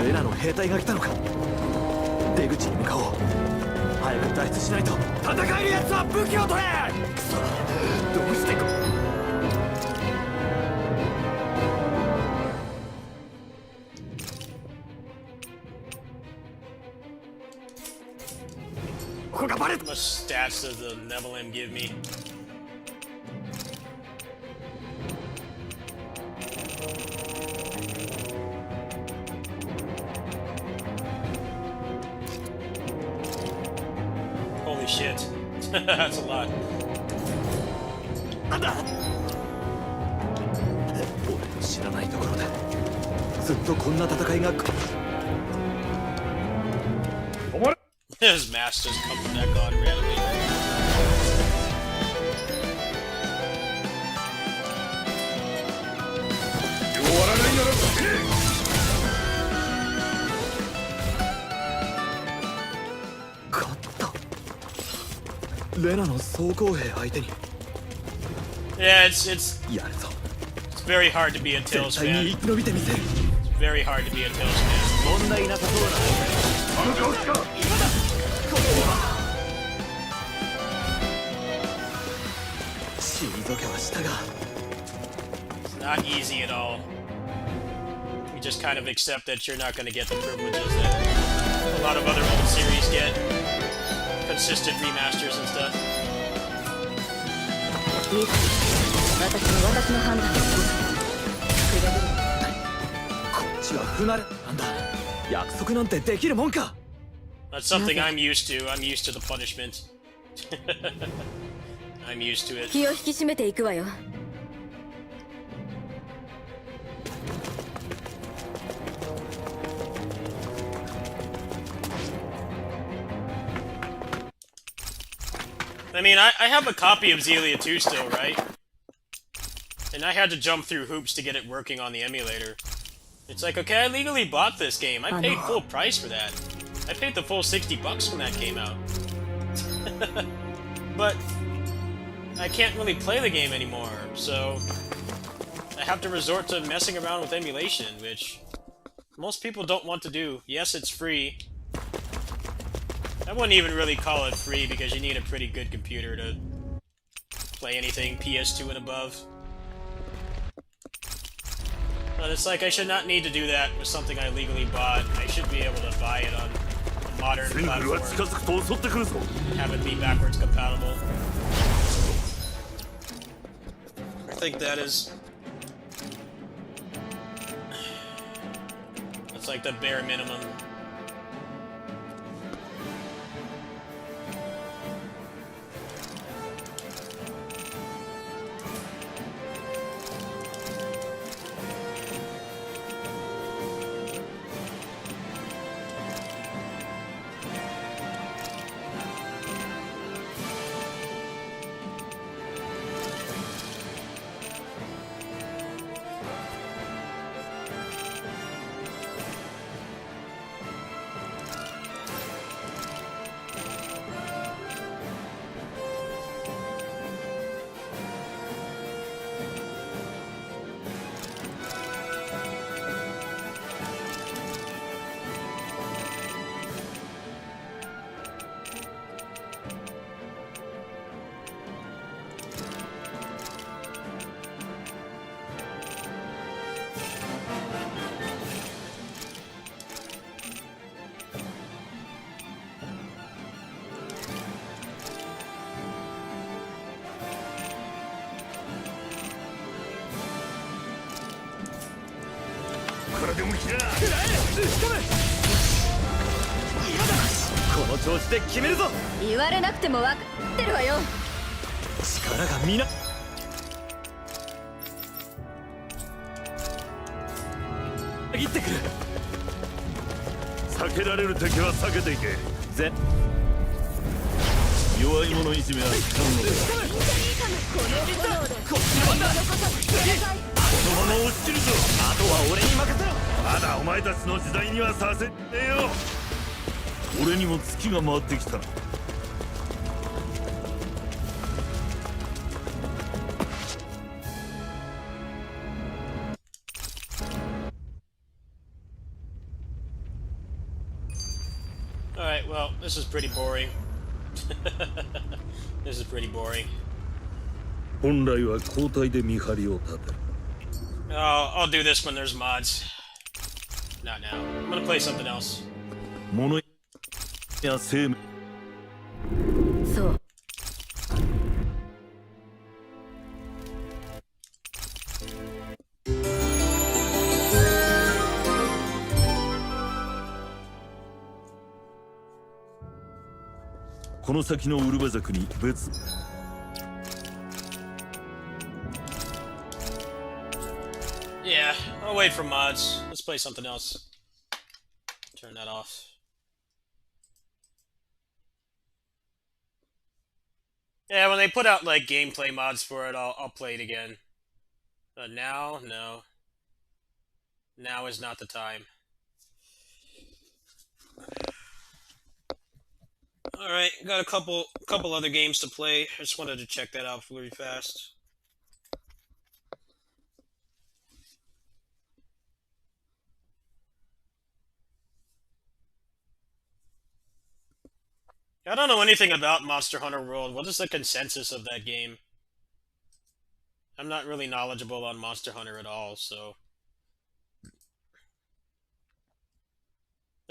S3: レナの兵隊が来たのか。出口に向かおう。早く脱出しないと。戦える奴は武器を取れ。くそ。どうしてこ。
S1: How much stats does the Neverland give me? shit. That's a lot.
S3: なんだ俺の知らないところでずっとこんな戦いが
S1: His masters come back on randomly.
S3: 勝ったレナの装甲兵相手に
S1: Yeah, it's
S3: やるぞ
S1: very hard to be a
S3: 絶
S1: Tails
S3: 対に
S1: fan.
S3: 生き延びてみせる
S1: It's very hard to be a Tails fan.
S3: 問題なさそうだあの顔しか今だ退けはしたが
S1: It's not easy at all. You just kind of accept that you're not going to get the privileges that a lot of other old series get. Consistent remasters and stuff.
S4: いいか私の判断ですくれぐれも
S3: こっちは不慣れなんだ約束なんてできるもんか
S1: That's something I'm used to. I'm used to the punishment. I'm used to it.
S4: 気を引き締めていくわよ
S1: I mean, I have a copy of Xelia 2 still, right? And I had to jump through hoops to get it working on the emulator. It's like, okay, I legally bought this game. I paid full price for that. I paid the full $60 when that came out. But I can't really play the game anymore, so I have to resort to messing around with emulation, which most people don't want to do. Yes, it's free. I wouldn't even really call it free because you need a pretty good computer to play anything PS2 and above. But it's like I should not need to do that with something I legally bought. I should be able to buy it on a modern
S3: セングルは近
S1: platform,
S3: づくと襲ってくるぞ
S1: have it be backwards compatible. I think that is... That's like the bare minimum.
S3: Come この調子で決めるぞ
S4: 言われなくても分かってるわよ
S3: 力がみな切ってくる避けられる敵は避けていけぜ弱い者いじめは効かんのだ
S4: この炎で
S3: こっちの番だこのまま落ちるぞあとは俺に任せろまだお前たちの時代にはさせねえよ俺にも月が回ってきたな
S1: Alright, well, this is pretty boring. This is pretty boring.
S3: 本来は交代で見張りを立てる
S1: I'll do this when there's mods. Not now. I'm gonna play something else.
S3: 物や生命
S4: そう
S6: この先のウルバ族に別
S1: Yeah, I'll wait for mods. Let's play something else. Turn that off. Yeah, when they put out like gameplay mods for it, I'll play it again. But now, no. Now is not the time. All right, got a couple other games to play. I just wanted to check that out really fast. I don't know anything about Monster Hunter World. What is the consensus of that game? I'm not really knowledgeable on Monster Hunter at all, so...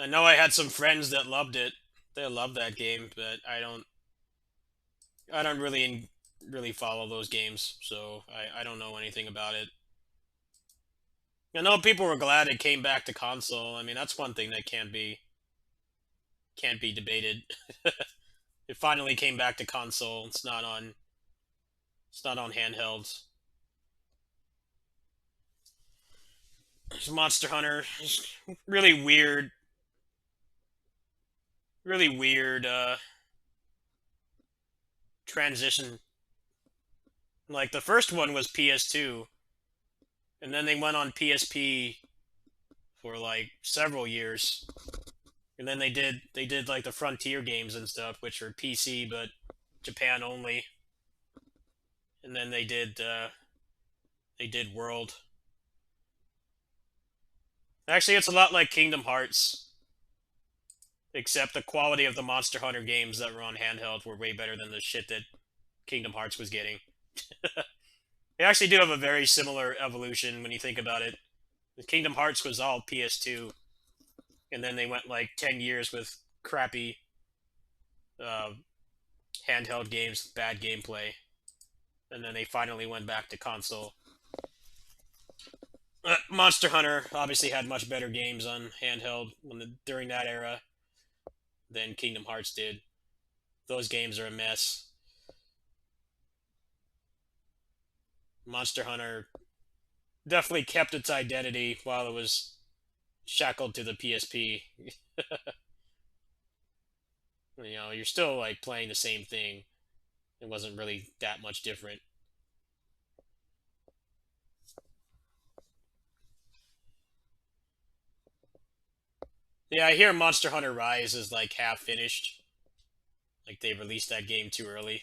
S1: I know I had some friends that loved it. They love that game, but I don't really follow those games, so I don't know anything about it. I know people were glad it came back to console. I mean, that's one thing that can't be debated. It finally came back to console. It's not on handhelds. It's Monster Hunter. It's really weird transition. Like the first one was PS2, and then they went on PSP for like several years. And then they did like the Frontier games and stuff, which are PC but Japan only. And then they did World. Actually, it's a lot like Kingdom Hearts, except the quality of the Monster Hunter games that were on handheld were way better than the shit that Kingdom Hearts was getting. They actually do have a very similar evolution when you think about it. Kingdom Hearts was all PS2, and then they went like 10 years with crappy handheld games, bad gameplay, and then they finally went back to console. Monster Hunter obviously had much better games on handheld during that era than Kingdom Hearts did. Those games are a mess. Monster Hunter definitely kept its identity while it was shackled to the PSP. You know, you're still like playing the same thing. It wasn't really that much different. Yeah, I hear Monster Hunter Rise is like half finished. Like they released that game too early.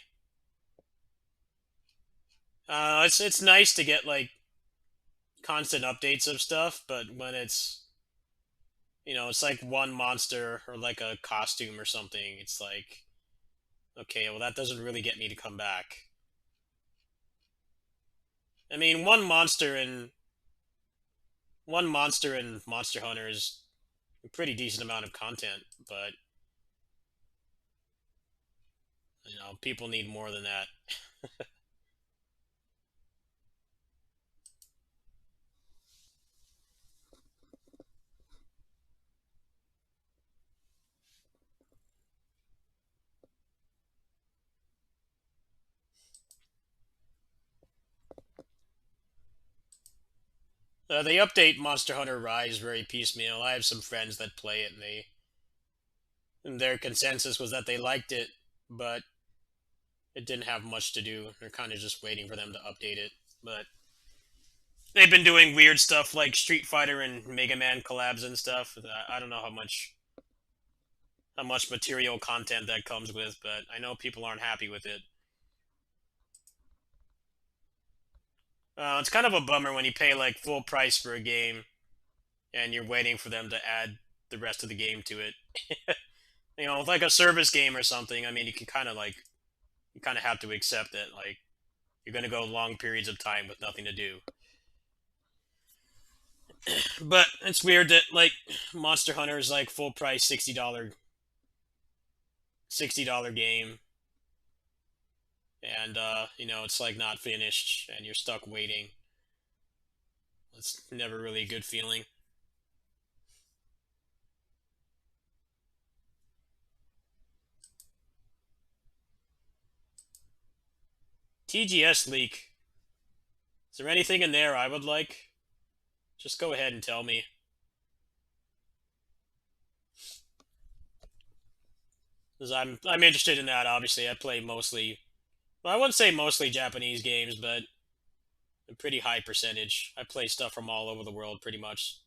S1: It's nice to get like constant updates of stuff, but when it's, you know, it's like one monster or like a costume or something, it's like, okay, well that doesn't really get me to come back. I mean, one monster in Monster Hunter is a pretty decent amount of content, but you know, people need more than that. They update Monster Hunter Rise very piecemeal. I have some friends that play it, and their consensus was that they liked it, but it didn't have much to do. They're kind of just waiting for them to update it. But they've been doing weird stuff like Street Fighter and Mega Man collabs and stuff. I don't know how much material content that comes with, but I know people aren't happy with it. It's kind of a bummer when you pay like full price for a game and you're waiting for them to add the rest of the game to it. You know, with like a service game or something, I mean, you kind of have to accept it. Like, you're going to go long periods of time with nothing to do. But it's weird that like Monster Hunter is like full price $60 game. And, you know, it's like not finished and you're stuck waiting. It's never really a good feeling. TGS leak. Is there anything in there I would like? Just go ahead and tell me. Because I'm interested in that, obviously. I play mostly... Well, I wouldn't say mostly Japanese games, but a pretty high percentage. I play stuff from all over the world, pretty much.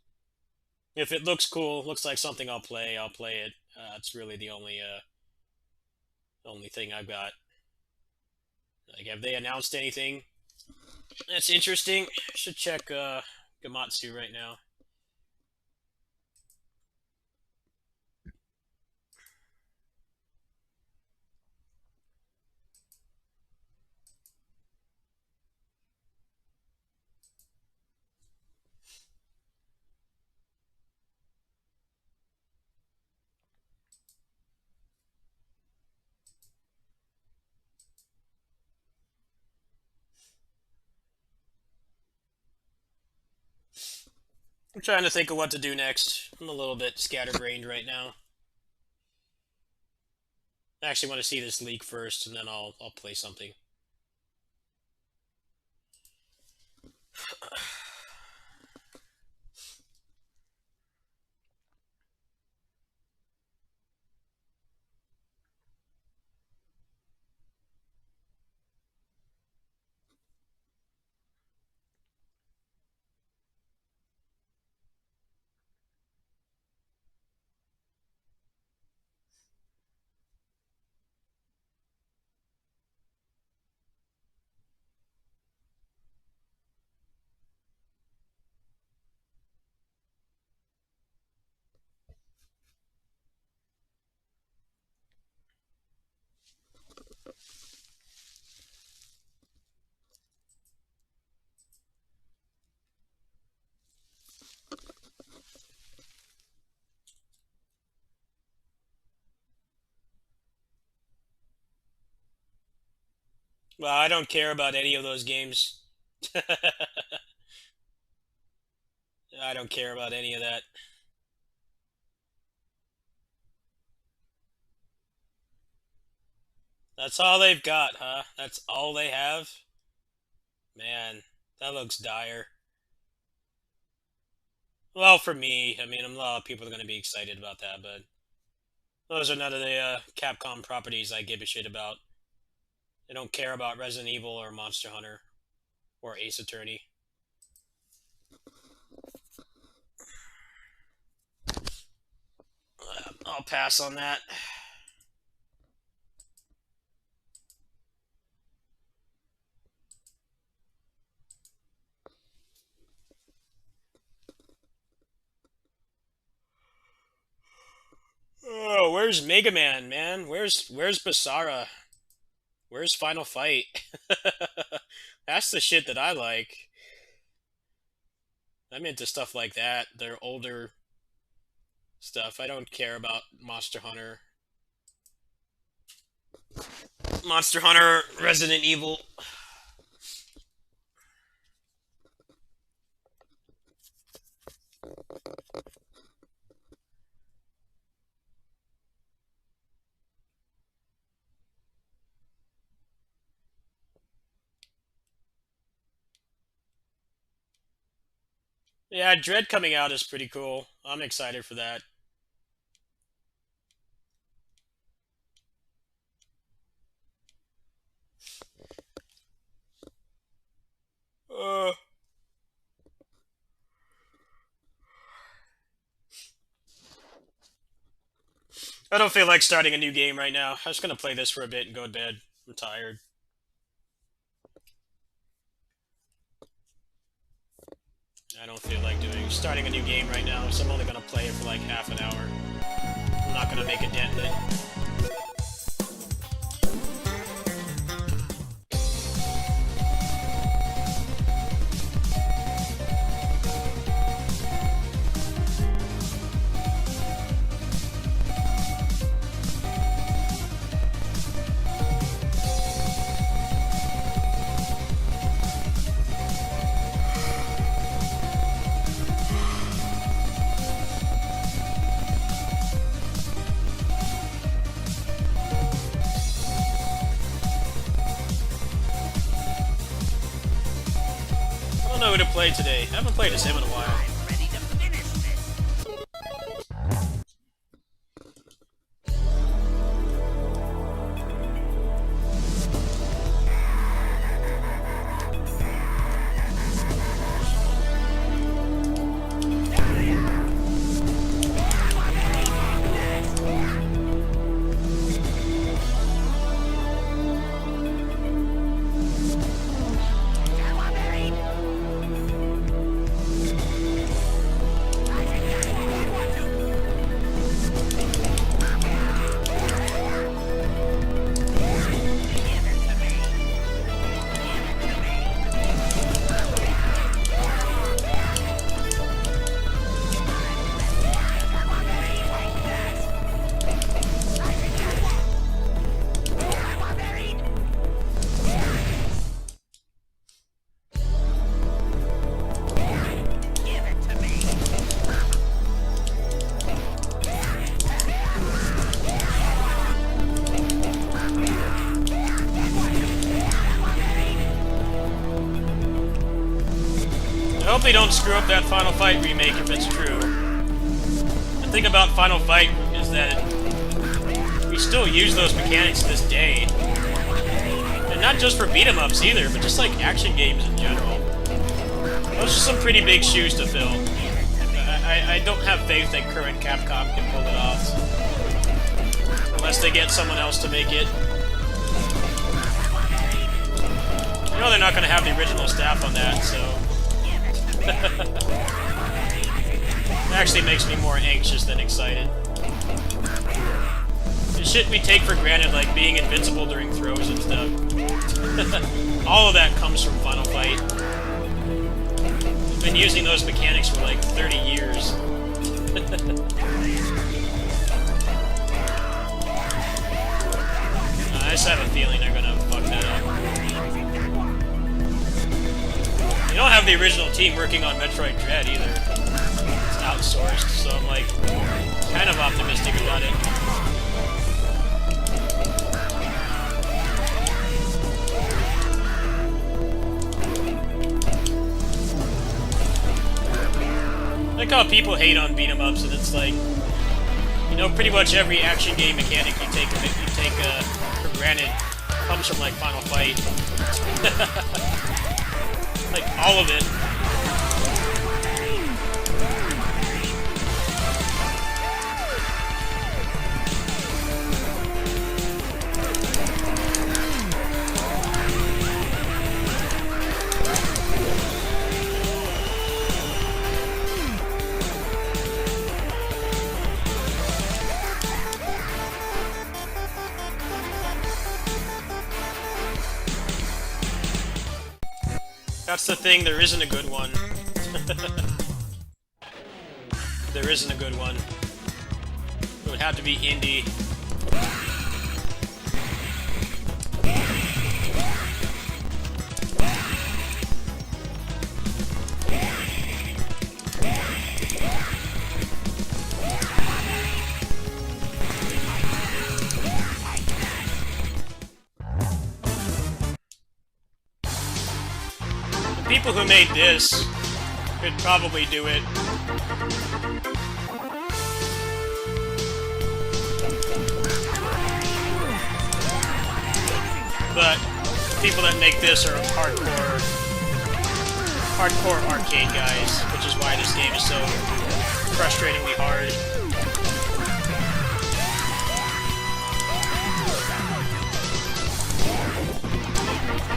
S1: If it looks cool, looks like something I'll play it. It's really the only thing I've got. Like, have they announced anything that's interesting? I should check Gamatsu right now. I'm trying to think of what to do next. I'm a little bit scatterbrained right now. I actually want to see this leak first, and then I'll play something. Well, I don't care about any of those games. I don't care about any of that. That's all they've got, huh? That's all they have? Man, that looks dire. Well, for me, I mean, a lot of people are going to be excited about that, but those are none of the Capcom properties I give a shit about. I don't care about Resident Evil or Monster Hunter or Ace Attorney. I'll pass on that. Oh, where's Mega Man, man? Where's Basara? Where's Final Fight? That's the shit that I like. I'm into stuff like that. They're older stuff. I don't care about Monster Hunter. Monster Hunter, Resident Evil. Yeah, Dread coming out is pretty cool. I'm excited for that. Uh, I don't feel like starting a new game right now. I'm just gonna play this for a bit and go to bed. I'm tired. I don't feel like starting a new game right now, so I'm only gonna play it for like half an hour. I'm not gonna make a dent in it. play today. I haven't played a sim in a while. I hope they don't screw up that Final Fight remake if it's true. The thing about Final Fight is that we still use those mechanics to this day. And not just for beat-em-ups either, but just like action games in general. Those are some pretty big shoes to fill. I don't have faith that current Capcom can pull it off. Unless they get someone else to make it. You know they're not going to have the original staff on that, so... It actually makes me more anxious than excited. The shit we take for granted, like being invincible during throws and stuff. All of that comes from Final Fight. We've been using those mechanics for like 30 years. I just have a feeling they're gonna fuck that up. They don't have the original team working on Metroid Dread either. It's outsourced, so I'm like kind of optimistic about it. I like how people hate on beat-em-ups, and it's like, you know, pretty much every action game mechanic you take for granted comes from like Final Fight. Like, all of it. That's the thing, there isn't a good one. There isn't a good one. It would have to be indie. People who made this could probably do it. But people that make this are hardcore arcade guys, which is why this game is so frustratingly hard.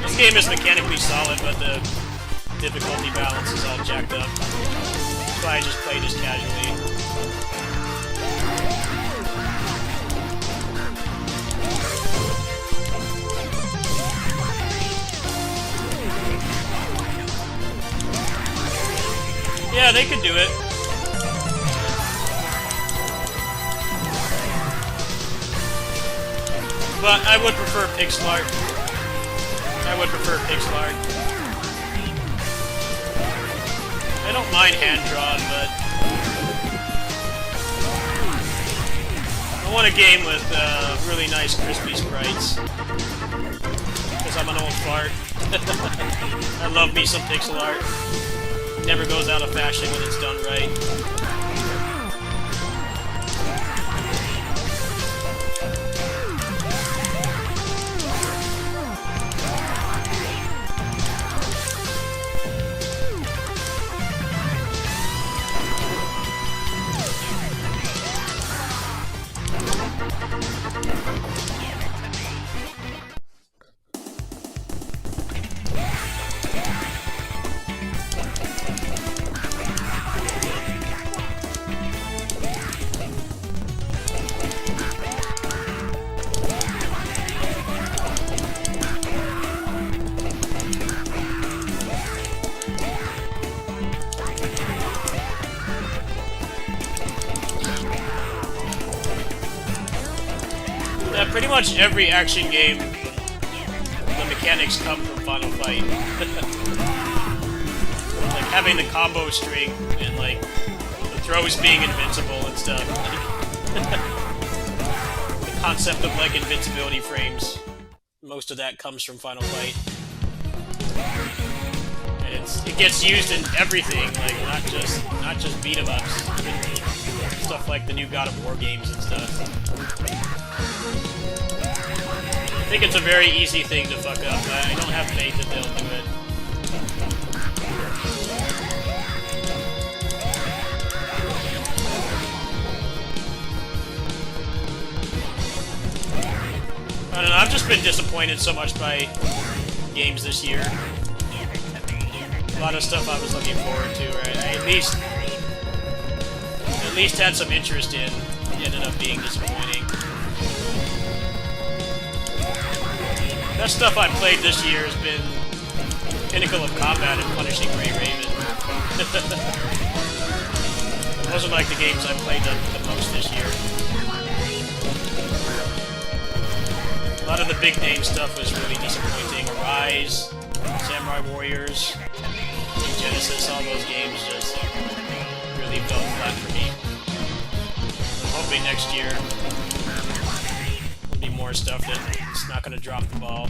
S1: This game is mechanically solid, but the difficulty balance is all jacked up. That's why I just play this casually. Yeah, they could do it. But I would prefer pixel art. I would prefer pixel art. I don't mind hand-drawn, but I want a game with really nice crispy sprites. Because I'm an old fart. I love me some pixel art. Never goes out of fashion when it's done right. Yeah, pretty much every action game, the mechanics come from Final Fight. Like having the combo string and like the throws being invincible and stuff. The concept of like invincibility frames, most of that comes from Final Fight. And it gets used in everything, like not just beat 'em ups, stuff like the new God of War games and stuff. I think it's a very easy thing to fuck up. I don't have faith that they'll do it. I don't know, I've just been disappointed so much by games this year. A lot of stuff I was looking forward to, or I at least had some interest in, ended up being disappointing. That stuff I played this year has been Pinnacle of Combat and Punishing Ray Raven. Those are like the games I played the most this year. A lot of the big name stuff was really disappointing. Arise, Samurai Warriors, New Genesis, all those games just really fell flat for me. I'm hoping next year there'll be more stuff that it's not going to drop the ball.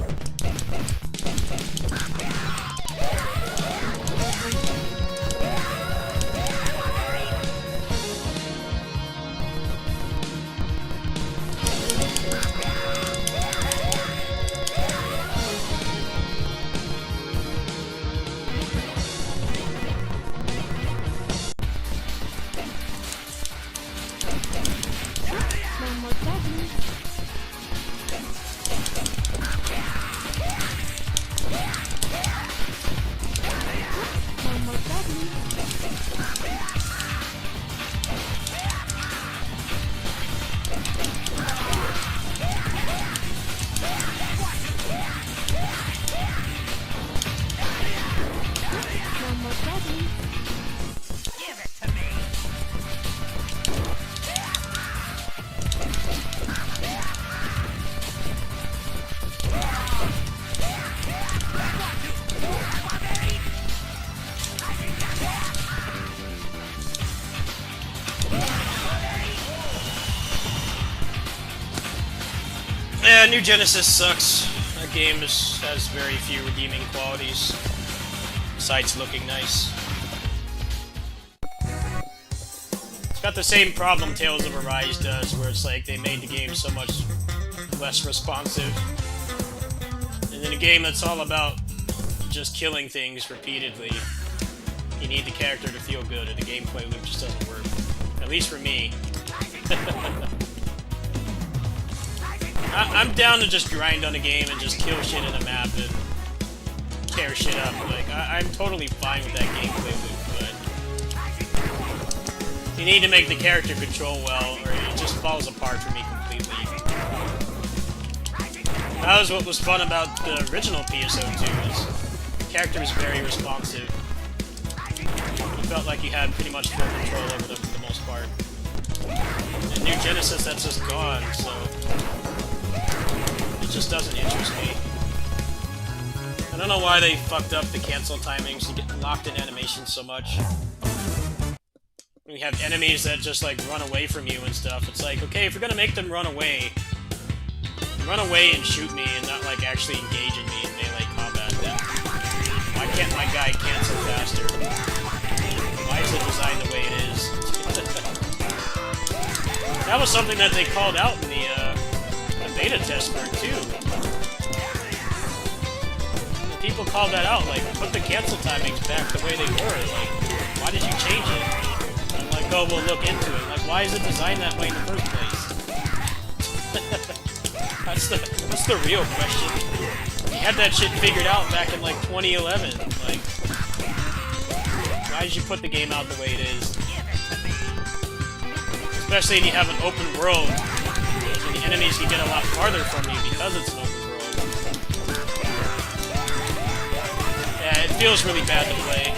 S1: Yeah, New Genesis sucks. That game has very few redeeming qualities, besides looking nice. It's got the same problem Tales of Arise does, where it's like they made the game so much less responsive. And in a game that's all about just killing things repeatedly, you need the character to feel good, and the gameplay loop just doesn't work. At least for me. I'm down to just grind on a game and just kill shit in a map and tear shit up. Like, I'm totally fine with that gameplay loop, but you need to make the character control well, or it just falls apart for me completely. That was what was fun about the original PSO2, is the character was very responsive. You felt like you had pretty much full control over them for the most part. In New Genesis, that's just gone, so it just doesn't interest me. I don't know why they fucked up the cancel timings. You get locked in animation so much. We have enemies that just like run away from you and stuff. It's like, okay, if you're gonna make them run away and shoot me and not like actually engage in me in melee combat, then why can't my guy cancel faster? designed the way it is. That was something that they called out in the beta test for it too. People called that out, like, put the cancel timings back the way they were. Like, why did you change it? I'm like, oh, we'll look into it. Like, why is it designed that way in the first place? That's the real question. You had that shit figured out back in like 2011. Like, why did you put the game out the way it is? Especially if you have an open world, and the enemies can get a lot farther from you because it's an open world. Yeah, it feels really bad to play.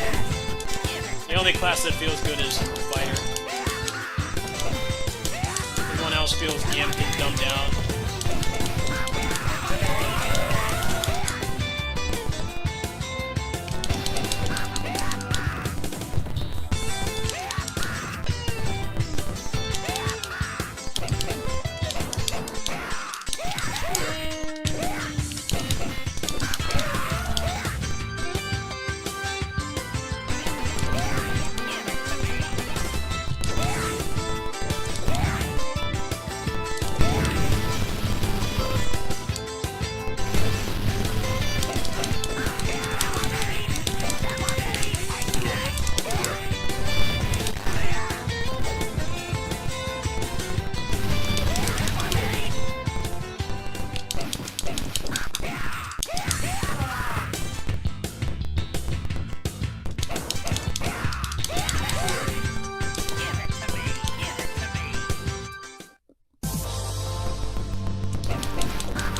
S1: The only class that feels good is Fighter. Everyone else feels gimped and dumbed down.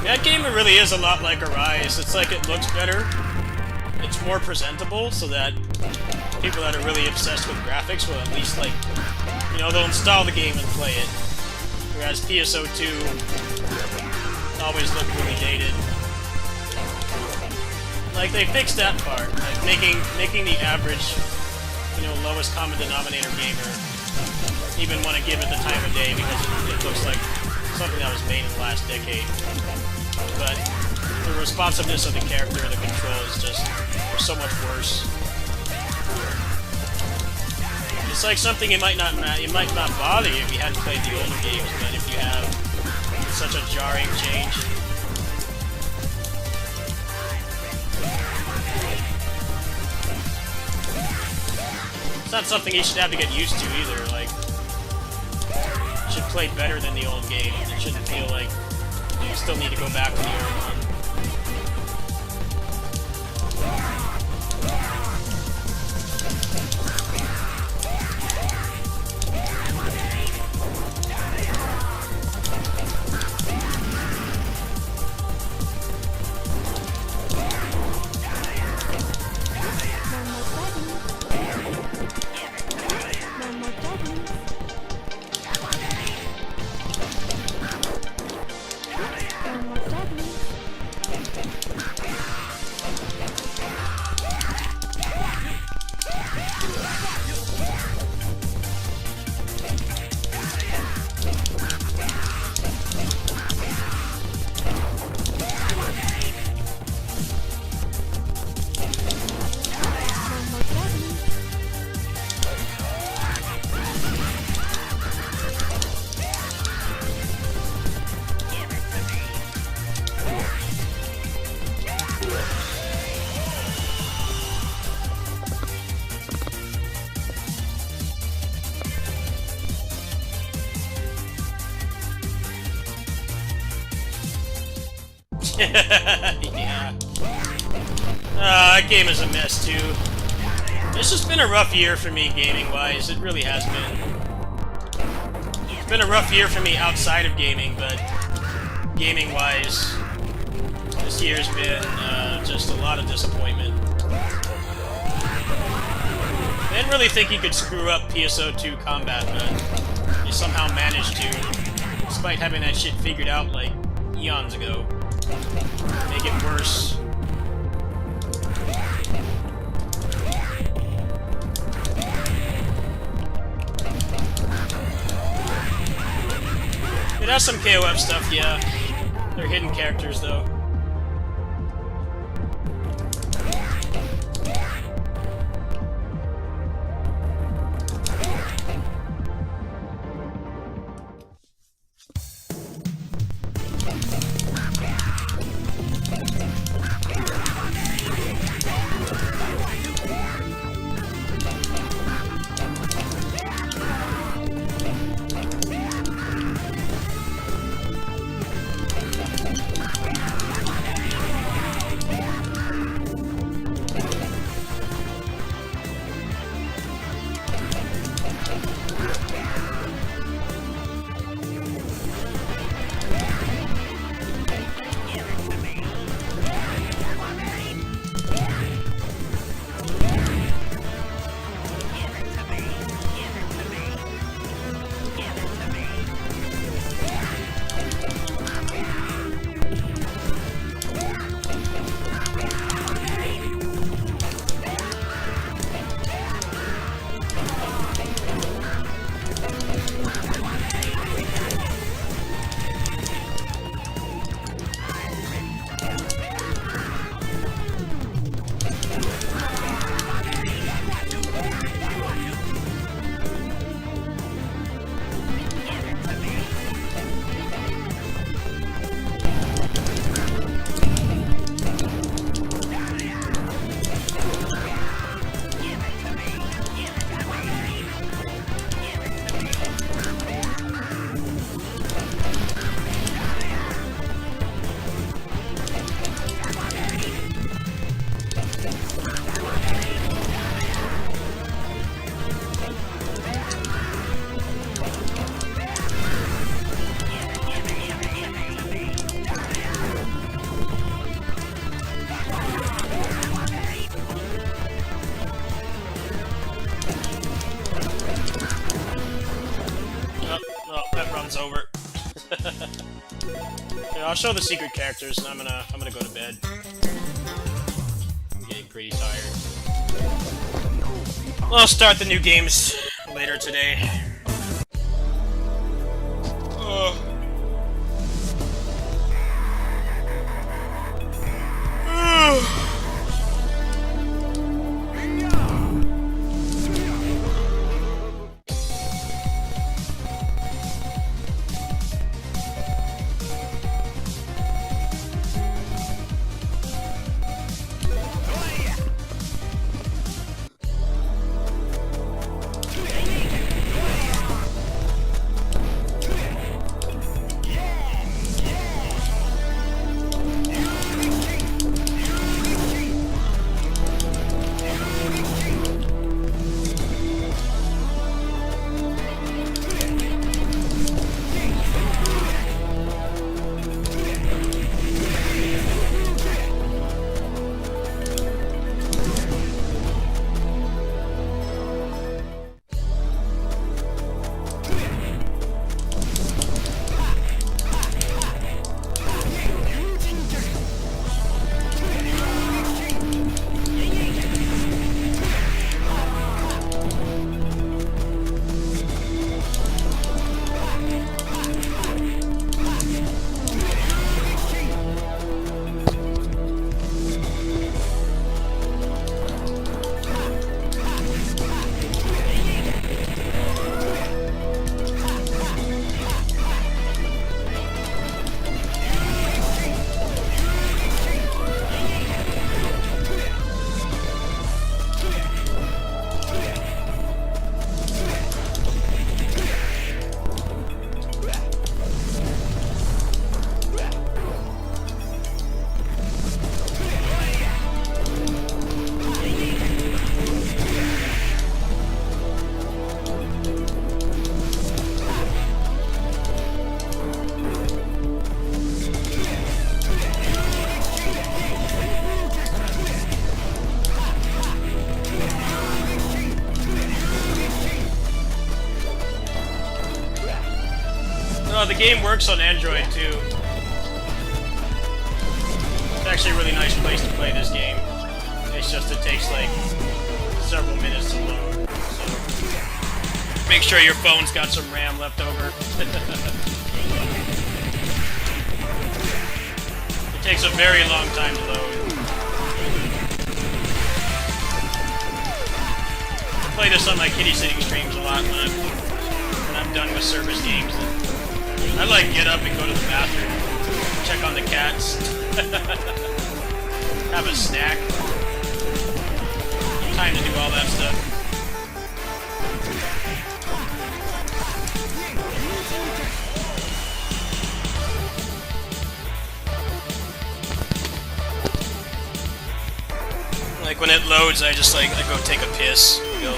S1: That game really is a lot like Arise. It's like it looks better. It's more presentable, so that people that are really obsessed with graphics will at least, like, you know, they'll install the game and play it. Whereas PSO2 always looked really dated. Like, they fixed that part, like making the average, you know, lowest common denominator gamer even want to give it the time of day because it looks like something that was made in the last decade. But the responsiveness of the character and the control is just so much worse. It's like something it might not bother you if you hadn't played the older games, but if you have, it's such a jarring change. It's not something you should have to get used to either. Like, it should play better than the old game. It shouldn't feel like you still need to go back to the old one. Yeah. That game is a mess, too. It's just been a rough year for me, gaming-wise. It really has been. It's been a rough year for me outside of gaming, but gaming-wise, this year's been just a lot of disappointment. I didn't really think you could screw up PSO2 combat, but you somehow managed to, despite having that shit figured out, like, eons ago. Make it worse. It has some KOF stuff, yeah. They're hidden characters, though. it's over. Yeah, I'll show the secret characters, and I'm gonna go to bed. I'm getting pretty tired. I'll start the new games later today. The game works on Android too. It's actually a really nice place to play this game. It's just it takes like several minutes to load. So make sure your phone's got some RAM left over. It takes a very long time to load. I play this on my kitty sitting streams a lot when I'm done with service games. I like get up and go to the bathroom, check on the cats, have a snack. Time to do all that stuff. Like when it loads, I go take a piss, go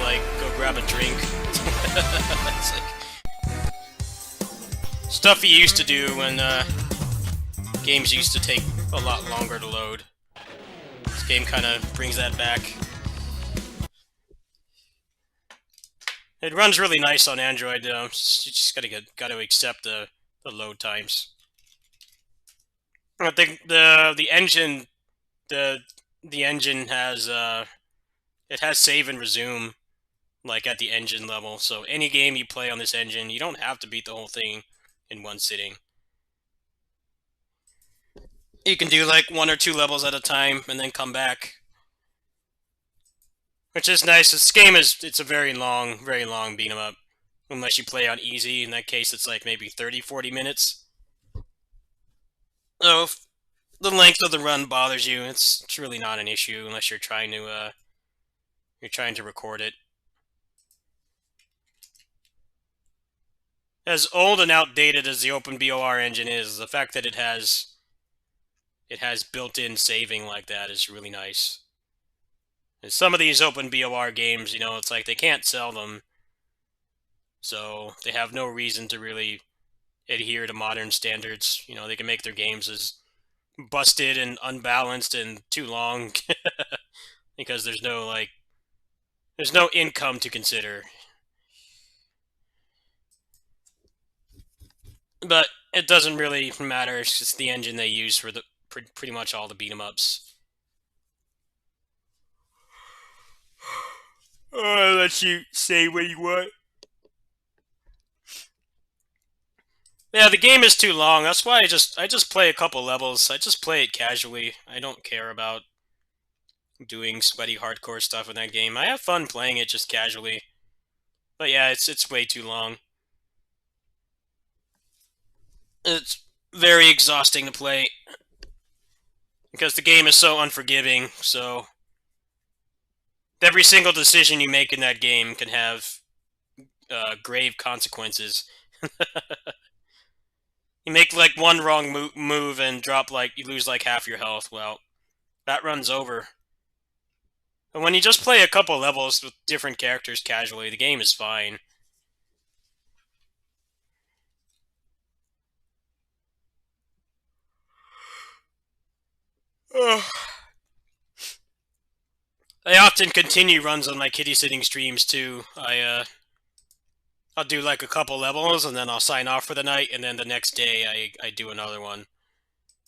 S1: grab a drink. It's like stuff you used to do when games used to take a lot longer to load. This game kind of brings that back. It runs really nice on Android. You just gotta accept the load times. I think the engine has it has save and resume like at the engine level. So any game you play on this engine, you don't have to beat the whole thing in one sitting. You can do like 1 or 2 levels at a time and then come back, which is nice. This game it's a very long beat 'em up. Unless you play on easy, in that case it's like maybe 30-40 minutes. So if the length of the run bothers you, it's really not an issue unless you're trying to record it. As old and outdated as the OpenBOR engine is, the fact that it has built-in saving like that is really nice. And some of these OpenBOR games, it's like they can't sell them, so they have no reason to really adhere to modern standards. They can make their games as busted and unbalanced and too long because there's no income to consider. But it doesn't really matter. It's just the engine they use for the pretty much all the beat 'em ups. I'll let you say what you want. Yeah, the game is too long. That's why I just play a couple levels. I just play it casually. I don't care about doing sweaty hardcore stuff in that game. I have fun playing it just casually. But yeah, it's way too long. It's very exhausting to play because the game is so unforgiving. So every single decision you make in that game can have grave consequences. You make like one wrong move and drop like you lose like half your health. Well, that runs over. But when you just play a couple levels with different characters casually, the game is fine. Ugh. I often continue runs on my kitty sitting streams too. I'll do like a couple levels and then I'll sign off for the night, and then the next day I do another one.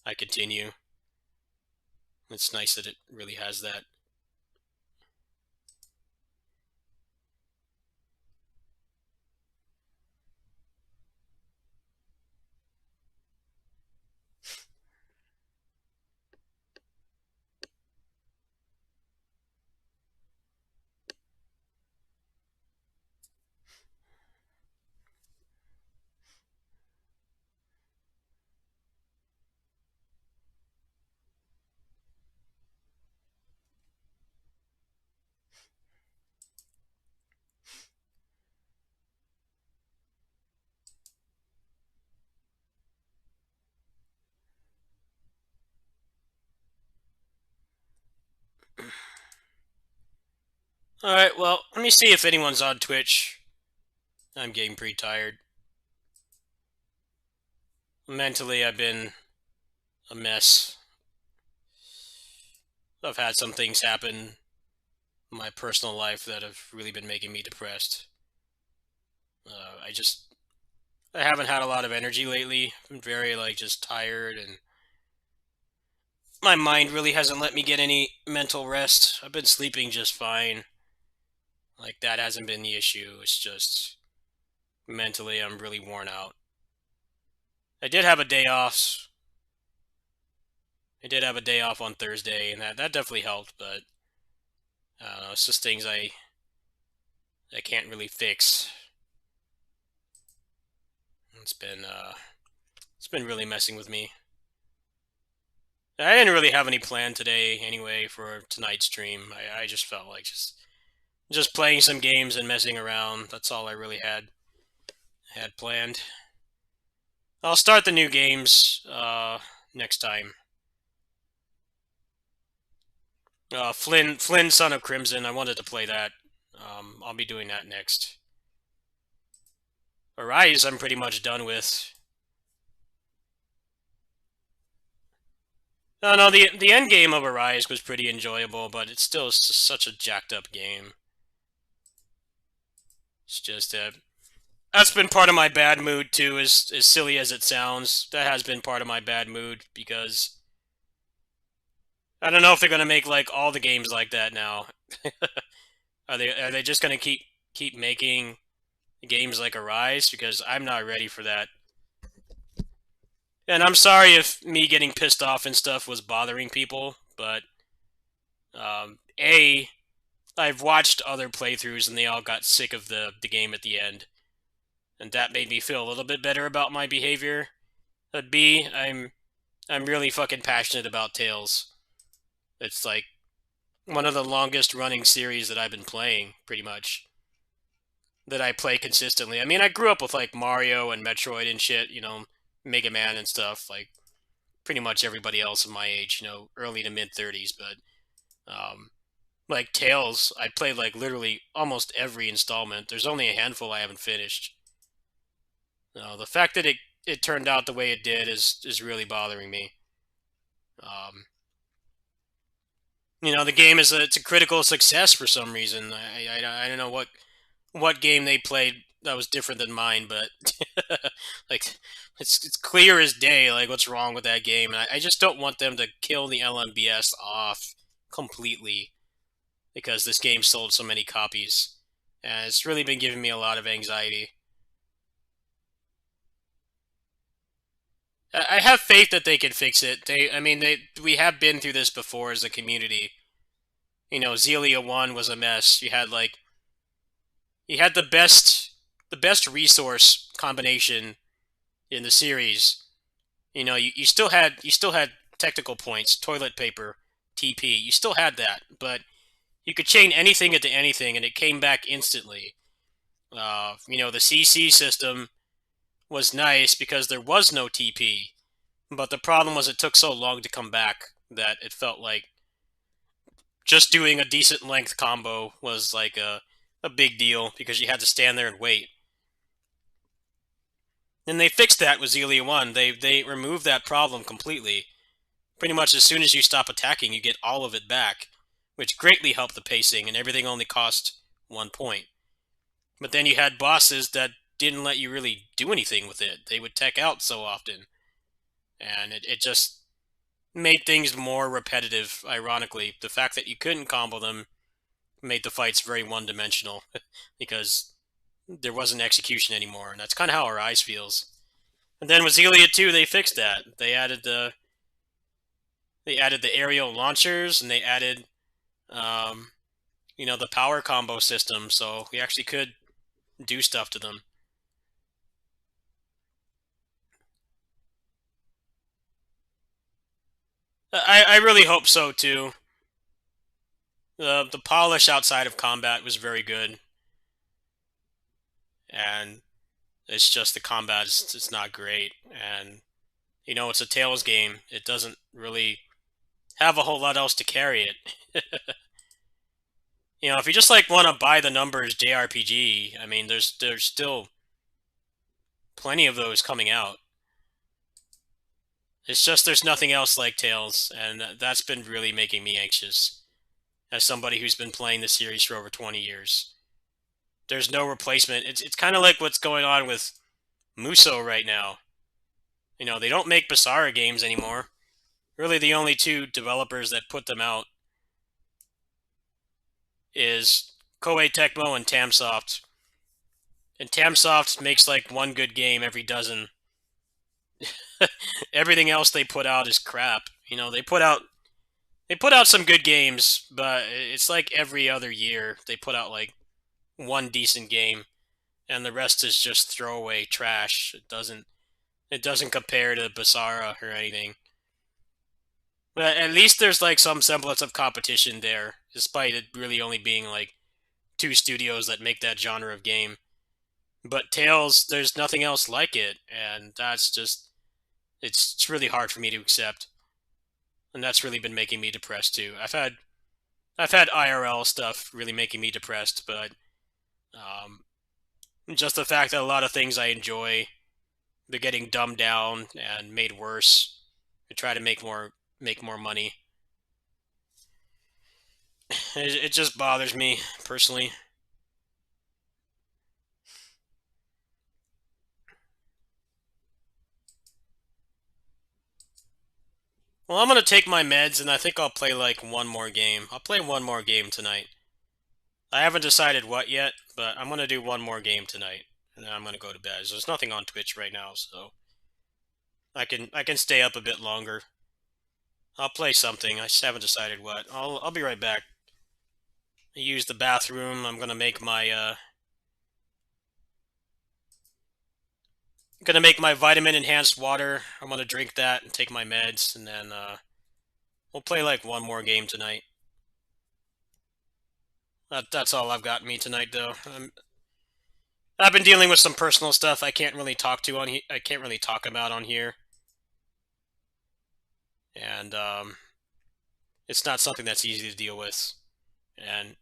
S1: I continue. It's nice that it really has that. Alright, well, let me see if anyone's on Twitch. I'm getting pretty tired. Mentally, I've been a mess. I've had some things happen in my personal life that have really been making me depressed. I haven't had a lot of energy lately. I'm very, just tired, and my mind really hasn't let me get any mental rest. I've been sleeping just fine. Like, that hasn't been the issue. It's just, mentally, I'm really worn out. I did have a day off. I did have a day off on Thursday, and that definitely helped, but I don't know, it's just things I can't really fix. It's been really messing with me. I didn't really have any plan today anyway for tonight's stream. I just felt like just playing some games and messing around. That's all I really had planned. I'll start the new games next time. Flynn, Son of Crimson. I wanted to play that. I'll be doing that next. Arise, I'm pretty much done with. No, the end game of Arise was pretty enjoyable, but it's still such a jacked up game. It's just that's been part of my bad mood too. As silly as it sounds, that has been part of my bad mood because I don't know if they're gonna make like all the games like that now. Are they just gonna keep making games like Arise? Because I'm not ready for that. And I'm sorry if me getting pissed off and stuff was bothering people, but I've watched other playthroughs and they all got sick of the game at the end, and that made me feel a little bit better about my behavior. But B, I'm really fucking passionate about Tales. It's like one of the longest running series that I've been playing, pretty much. That I play consistently. I mean, I grew up with like Mario and Metroid and shit, Mega Man and stuff, like pretty much everybody else in my age, early to mid 30s, but like Tales, I played like literally almost every installment. There's only a handful I haven't finished. The fact that it turned out the way it did is really bothering me. The game it's a critical success for some reason. I don't know what game they played different than mine, but like it's clear as day like what's wrong with that game, and I just don't want them to kill the LMBS off completely because this game sold so many copies, and it's really been giving me a lot of anxiety. I have faith that they can fix it. We have been through this before as a community. You know, Xillia 1 was a mess. You had the best resource combination in the series. You know, you still had technical points, toilet paper, TP. You still had that, but you could chain anything into anything, and it came back instantly. You know, the CC system was nice because there was no TP, but the problem was it took so long to come back that it felt like just doing a decent length combo was like a big deal because you had to stand there and wait. And they fixed that with Xillia 1. They removed that problem completely. Pretty much as soon as you stop attacking, you get all of it back, which greatly helped the pacing, and everything only cost 1 point. But then you had bosses that didn't let you really do anything with it. They would tech out so often. And it just made things more repetitive, ironically. The fact that you couldn't combo them made the fights very one-dimensional because there wasn't execution anymore, and that's kind of how Arise feels. And then with Xillia 2, they fixed that. They added the aerial launchers, and they added you know, the power combo system, so we actually could do stuff to them. I really hope so too. The polish outside of combat was very good, and it's just the combat is not great. And you know, it's a Tales game. It doesn't really have a whole lot else to carry it. You know, if you just like want to buy the numbers JRPG, I mean, there's still plenty of those coming out. It's just there's nothing else like Tales, and that's been really making me anxious as somebody who's been playing the series for over 20 years. There's no replacement. It's kind of like what's going on with Musou right now. You know, they don't make Basara games anymore. Really, the only two developers that put them out is Koei Tecmo and Tamsoft. And Tamsoft makes like one good game every dozen. Everything else they put out is crap. You know, they put out some good games, but it's like every other year they put out like one decent game, and the rest is just throwaway trash. It doesn't compare to Basara or anything. But at least there's like some semblance of competition there, despite it really only being like two studios that make that genre of game. But Tales, there's nothing else like it, and that's just it's really hard for me to accept. And that's really been making me depressed too. I've had IRL stuff really making me depressed, but just the fact that a lot of things I enjoy, they're getting dumbed down and made worse to try to make more money. It just bothers me personally. Well, I'm gonna take my meds, and I think I'll play like one more game. I'll play one more game tonight. I haven't decided what yet, but I'm gonna do one more game tonight, and then I'm gonna go to bed. There's nothing on Twitch right now, so I can stay up a bit longer. I'll play something. I just haven't decided what. I'll be right back. I use the bathroom. I'm gonna make my vitamin enhanced water. I'm gonna drink that and take my meds, and then we'll play like one more game tonight. That's all I've got me tonight, though. I've been dealing with some personal stuff I can't really talk about on here, and it's not something that's easy to deal with. And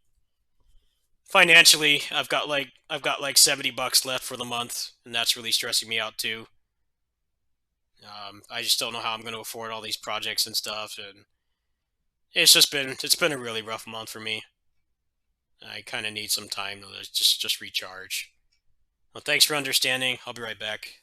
S1: financially, I've got like $70 left for the month, and that's really stressing me out too. I just don't know how I'm going to afford all these projects and stuff, and it's been a really rough month for me. I kind of need some time to just recharge. Well, thanks for understanding. I'll be right back.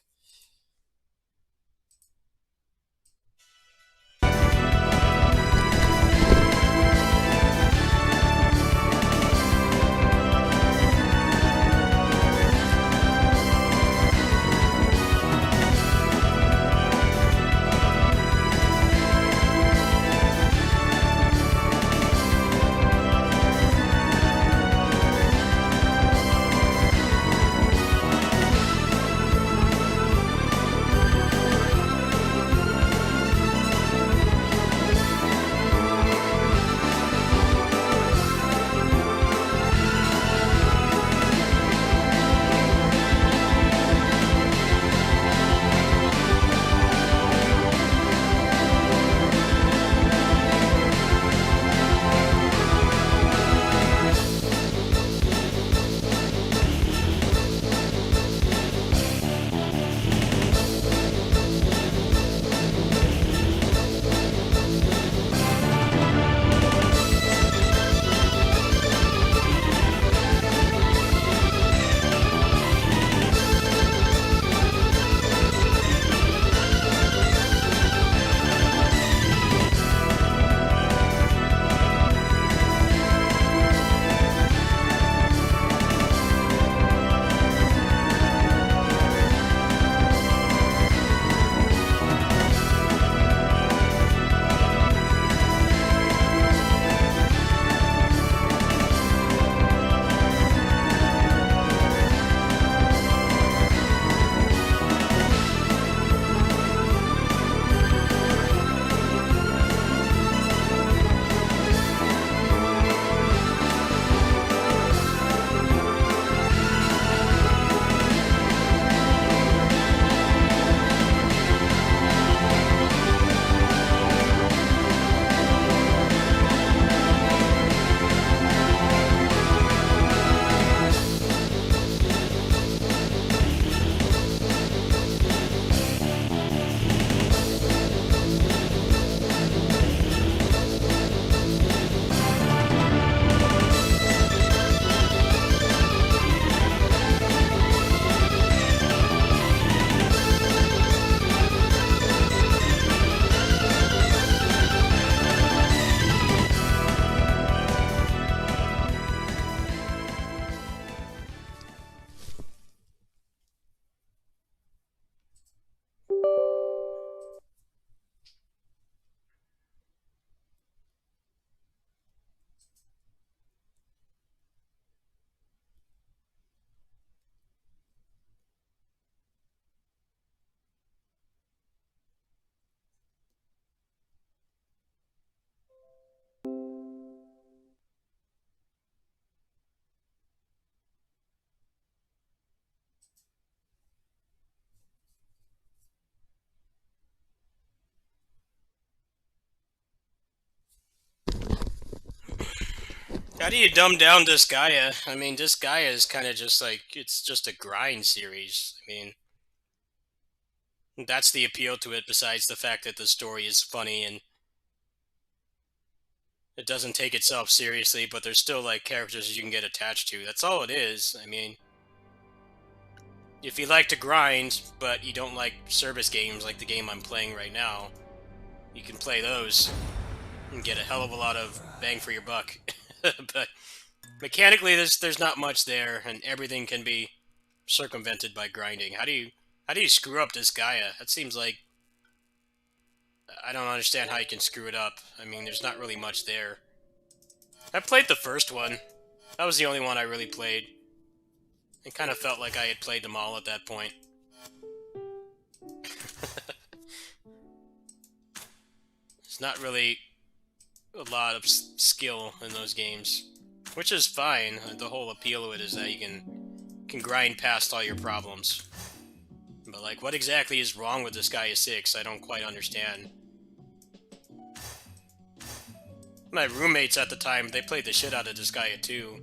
S1: How do you dumb down Disgaea? I mean, Disgaea is kind of just like, it's just a grind series. I mean, that's the appeal to it, besides the fact that the story is funny and it doesn't take itself seriously, but there's still like characters you can get attached to. That's all it is. I mean, if you like to grind, but you don't like service games like the game I'm playing right now, you can play those and get a hell of a lot of bang for your buck. But mechanically, there's not much there, and everything can be circumvented by grinding. How do you screw up Disgaea? That seems like, I don't understand how you can screw it up. I mean, there's not really much there. I played the first one. That was the only one I really played. It kind of felt like I had played them all at that point. There's not really a lot of skill in those games, which is fine. The whole appeal of it is that you can grind past all your problems. But like, what exactly is wrong with Disgaea 6? I don't quite understand. My roommates at the time, they played the shit out of Disgaea 2.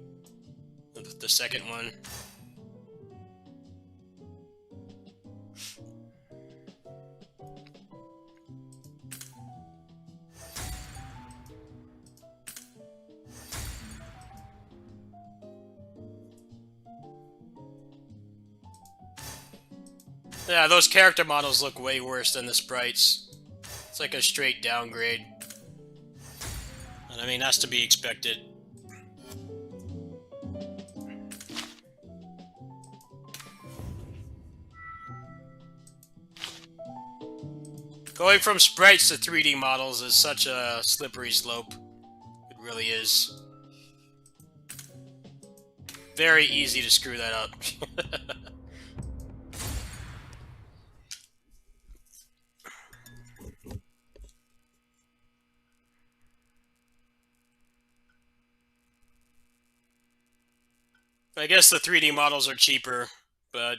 S1: The second one. Yeah, those character models look way worse than the sprites. It's like a straight downgrade. And I mean, that's to be expected. Going from sprites to 3D models is such a slippery slope. It really is. Very easy to screw that up. I guess the 3D models are cheaper, but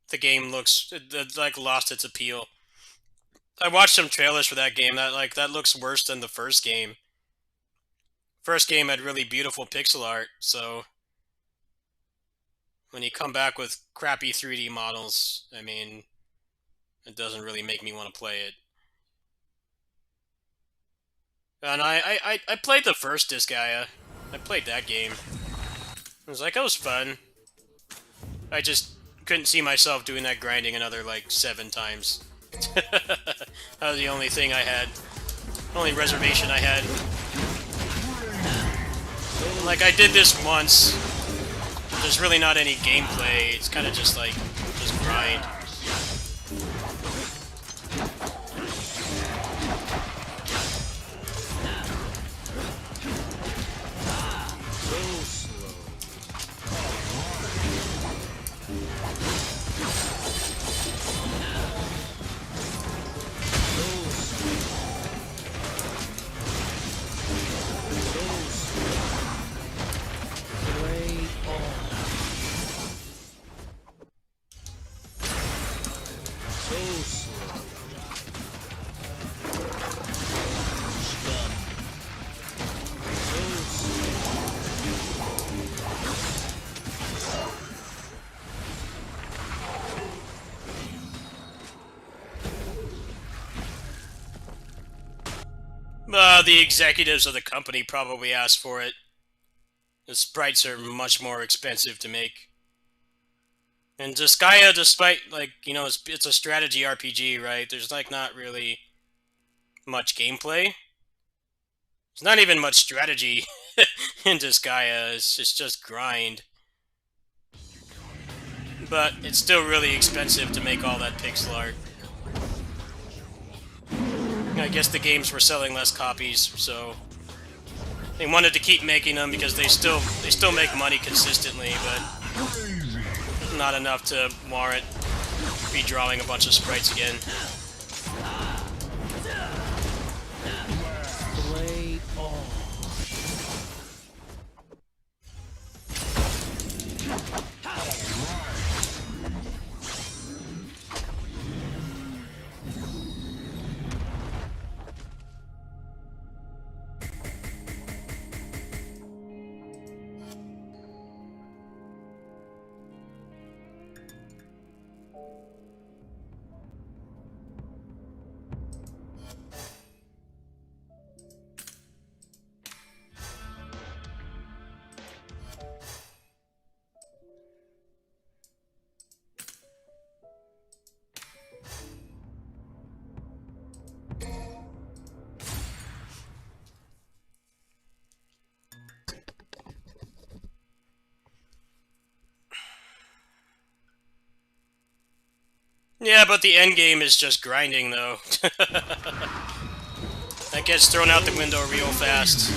S1: the game looks it like lost its appeal. I watched some trailers for that game. That looks worse than the first game. First game had really beautiful pixel art, so when you come back with crappy 3D models, I mean, it doesn't really make me want to play it. And I played the first Disgaea. I played that game. It was fun. I just couldn't see myself doing that grinding another, like, 7 times. That was the only thing I had. Only reservation I had. Like, I did this once. There's really not any gameplay. It's kind of just, like, just grind. The executives of the company probably asked for it. The sprites are much more expensive to make. And Disgaea, despite, like, you know, it's a strategy RPG, right? There's, like, not really much gameplay. There's not even much strategy in Disgaea. It's just grind. But it's still really expensive to make all that pixel art. I guess the games were selling less copies, so they wanted to keep making them because they still make money consistently, but not enough to warrant redrawing a bunch of sprites again. Yeah, but the end game is just grinding, though. That gets thrown out the window real fast.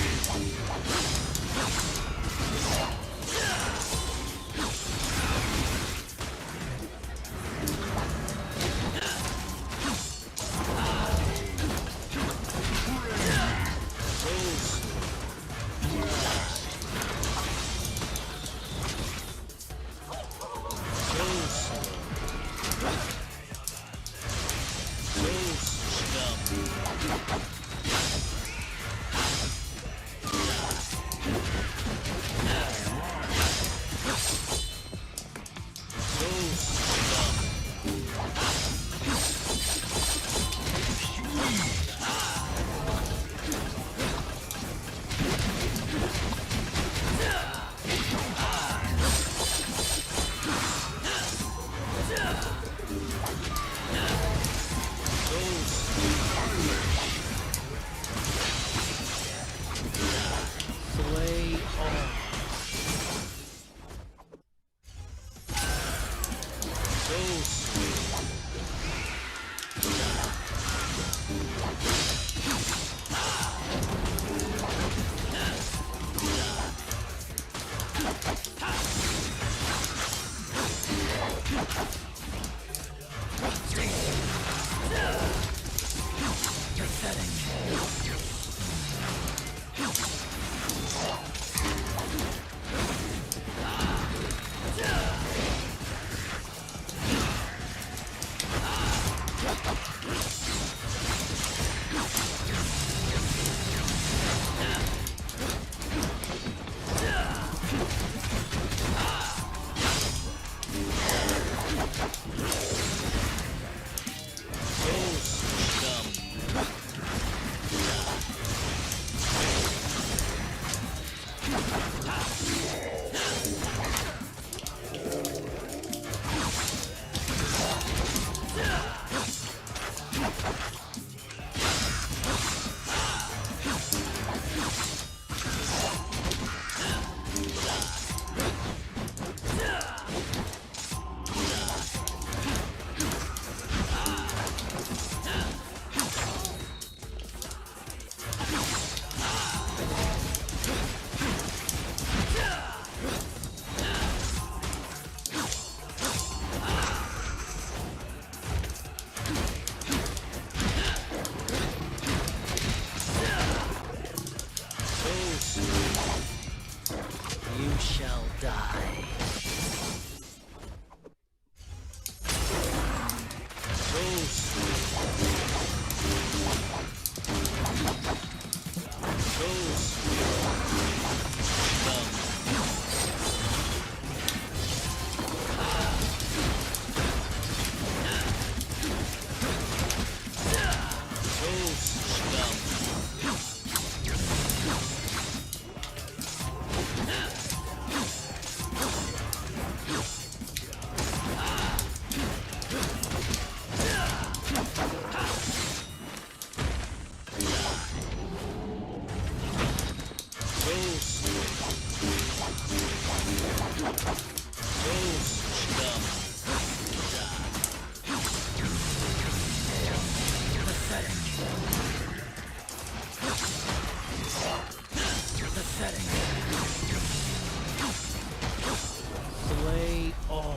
S5: You shall die. Slay all.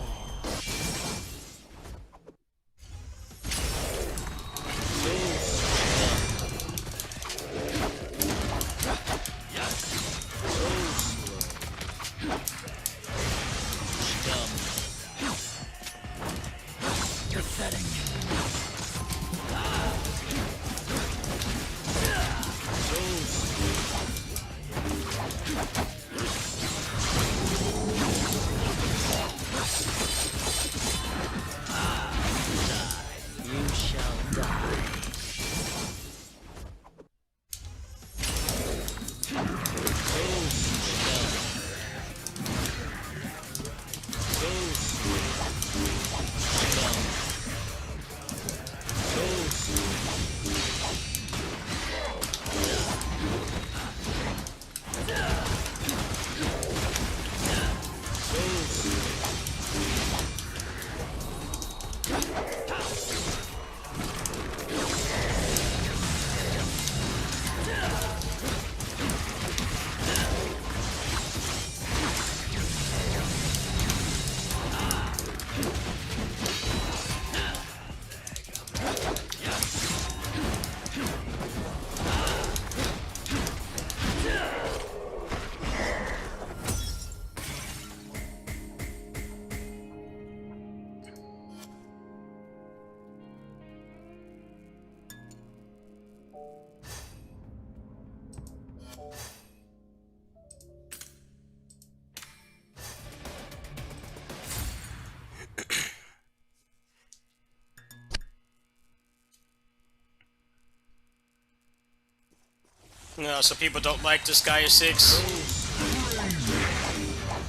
S5: You shall die.
S1: No, so people don't like Disgaea 6.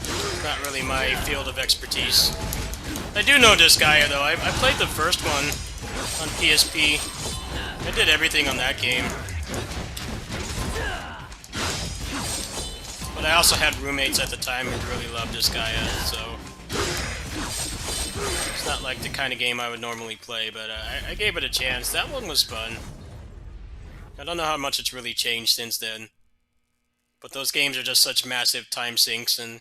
S1: It's not really my field of expertise. I do know Disgaea though. I played the first one on PSP. I did everything on that game. But I also had roommates at the time who really loved Disgaea, so it's not like the kind of game I would normally play, but I gave it a chance. That one was fun. I don't know how much it's really changed since then. But those games are just such massive time sinks, and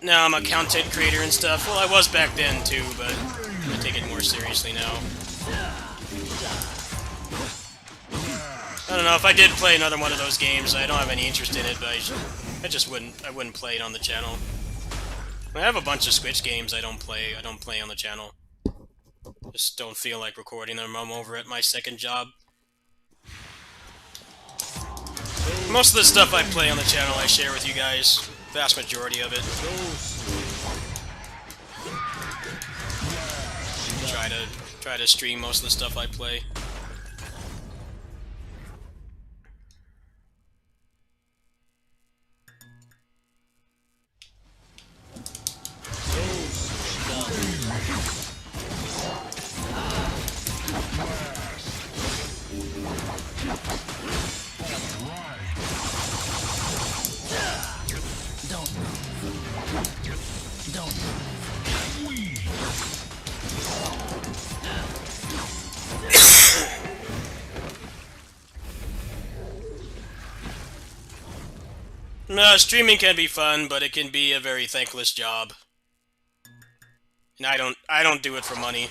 S1: now I'm a content creator and stuff. Well, I was back then too, but I take it more seriously now. I don't know, if I did play another one of those games, I don't have any interest in it, but I wouldn't play it on the channel. I have a bunch of Switch games I don't play on the channel. Just don't feel like recording them. I'm over at my second job. Most of the stuff I play on the channel I share with you guys. Vast majority of it. Try to stream most of the stuff I play. No, streaming can be fun, but it can be a very thankless job. And I don't do it for money.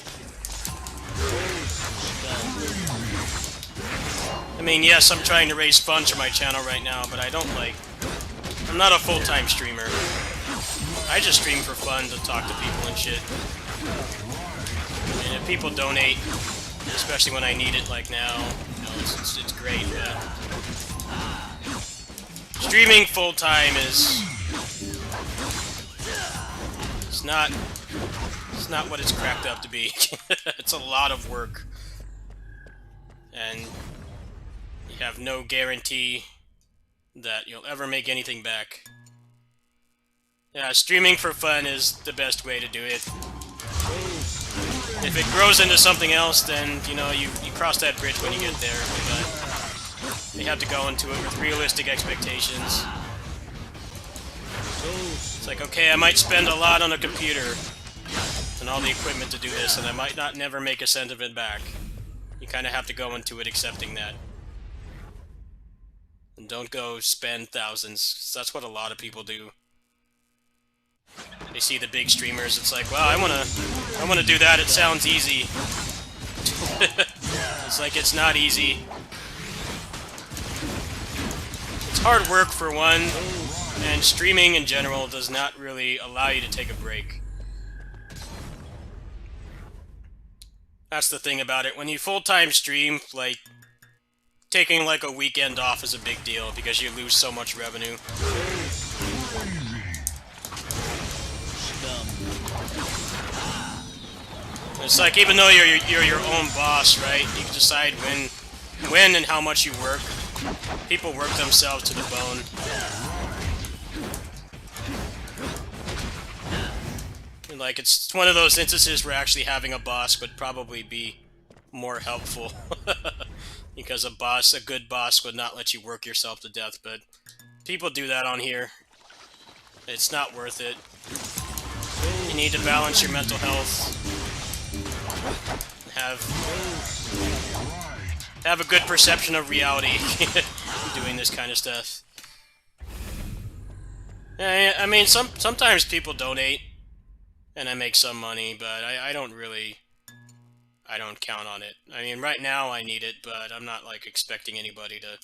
S1: I mean, yes, I'm trying to raise funds for my channel right now, but I'm not a full-time streamer. I just stream for fun to talk to people and shit. And if people donate, especially when I need it like now, you know, it's great, but streaming full-time it's not what it's cracked up to be. It's a lot of work. And you have no guarantee that you'll ever make anything back. Yeah, streaming for fun is the best way to do it. If it grows into something else, then, you know, you cross that bridge when you get there, but you have to go into it with realistic expectations. It's like, okay, I might spend a lot on a computer and all the equipment to do this, and I might not never make a cent of it back. You kind of have to go into it accepting that. And don't go spend thousands, 'cause that's what a lot of people do. They see the big streamers, it's like, well, I wanna do that, it sounds easy. It's like, it's not easy. It's hard work for one, and streaming in general does not really allow you to take a break. That's the thing about it. When you full-time stream, like, taking like a weekend off is a big deal because you lose so much revenue. It's like, even though you're your own boss, right? You can decide when and how much you work. People work themselves to the bone. And like, it's one of those instances where actually having a boss would probably be more helpful. Because a good boss would not let you work yourself to death, but people do that on here. It's not worth it. You need to balance your mental health. Have a good perception of reality doing this kind of stuff. I mean, sometimes people donate, and I make some money, but I don't count on it. I mean, right now I need it, but I'm not, like, expecting anybody to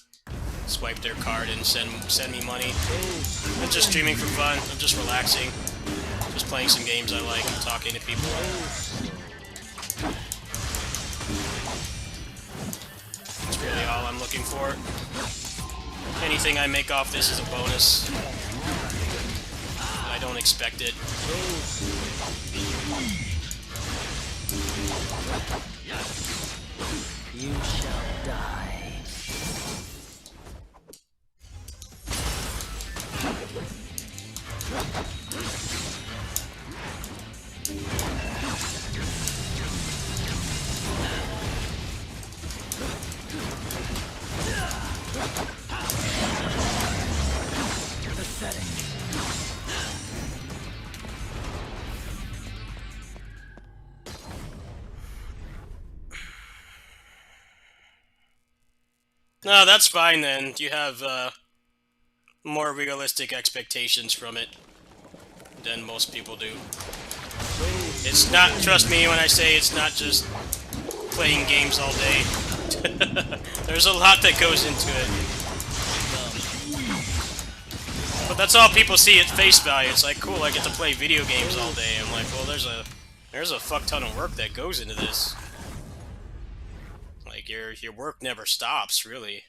S1: swipe their card and send me money. I'm just streaming for fun. I'm just relaxing. Just playing some games I like and talking to people. That's really all I'm looking for. Anything I make off this is a bonus. I don't expect it.
S5: You shall die.
S1: No, that's fine then. You have more realistic expectations from it than most people do. It's not, trust me when I say it's not just playing games all day. There's a lot that goes into it. But that's all people see at face value. It's like, cool, I get to play video games all day. I'm like, well, there's a fuck ton of work that goes into this. Like, your work never stops, really,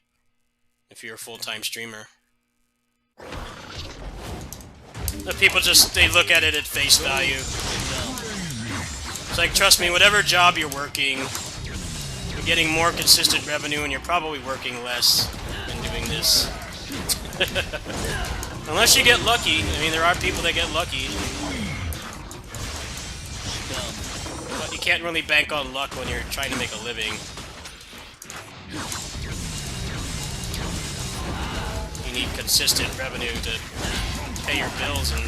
S1: if you're a full-time streamer. The people they look at it at face value. It's like, trust me, whatever job you're working, you're getting more consistent revenue and you're probably working less than doing this. Unless you get lucky. I mean, there are people that get lucky. But you can't really bank on luck when you're trying to make a living. You need consistent revenue to pay your bills and...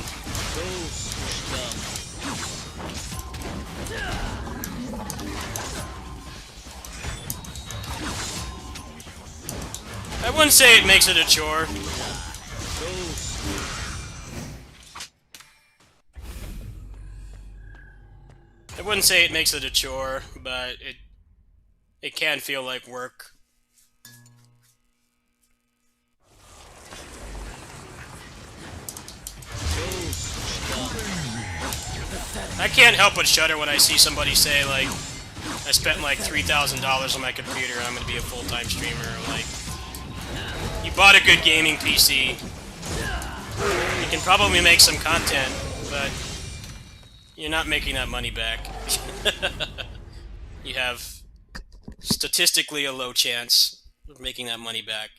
S1: I wouldn't say it makes it a chore. wouldn't say it makes it a chore, but it can feel like work. I can't help but shudder when I see somebody say, like, I spent like $3,000 on my computer and I'm going to be a full-time streamer. Like, you bought a good gaming PC. You can probably make some content, but you're not making that money back. You have statistically a low chance of making that money back.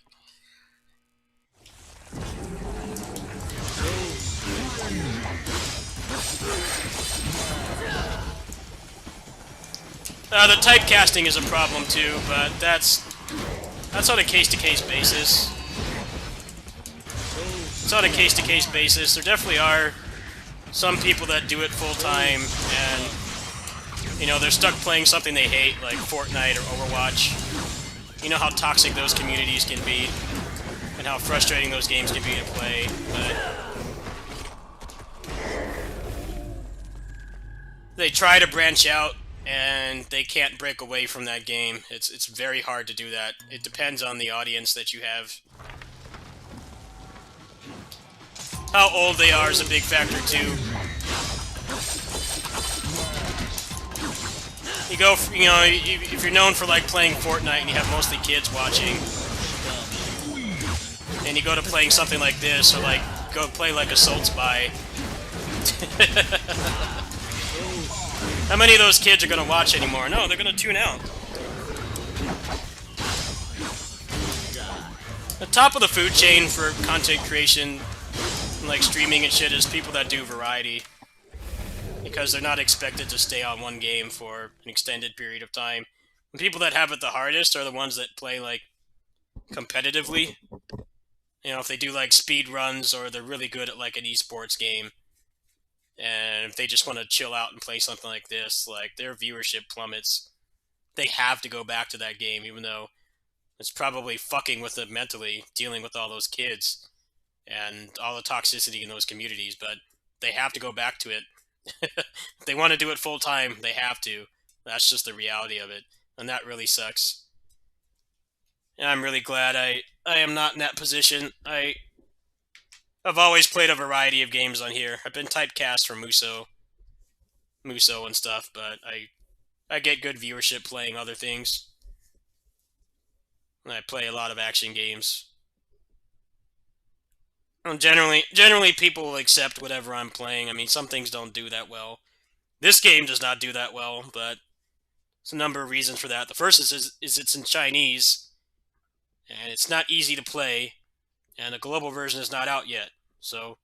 S1: The typecasting is a problem too, but that's on a case-to-case basis. It's on a case-to-case basis. There definitely are some people that do it full-time, and, you know, they're stuck playing something they hate, like Fortnite or Overwatch. You know how toxic those communities can be, and how frustrating those games can be to play, but they try to branch out, and they can't break away from that game. It's very hard to do that. It depends on the audience that you have. How old they are is a big factor too. You go, you know, if you're known for like playing Fortnite and you have mostly kids watching, and you go to playing something like this, or like go play like Assault Spy. How many of those kids are going to watch anymore? No, they're going to tune out. The top of the food chain for content creation, like streaming and shit, is people that do variety. Because they're not expected to stay on one game for an extended period of time. The people that have it the hardest are the ones that play, like, competitively. You know, if they do, like, speed runs, or they're really good at, like, an esports game. And if they just want to chill out and play something like this, like, their viewership plummets. They have to go back to that game, even though it's probably fucking with them mentally, dealing with all those kids and all the toxicity in those communities, but they have to go back to it. If they want to do it full time, they have to. That's just the reality of it, and that really sucks. And I'm really glad I am not in that position. I've always played a variety of games on here. I've been typecast for Muso and stuff, but I get good viewership playing other things. And I play a lot of action games. And generally people will accept whatever I'm playing. I mean, some things don't do that well. This game does not do that well, but there's a number of reasons for that. The first is it's in Chinese, and it's not easy to play. And the global version is not out yet, so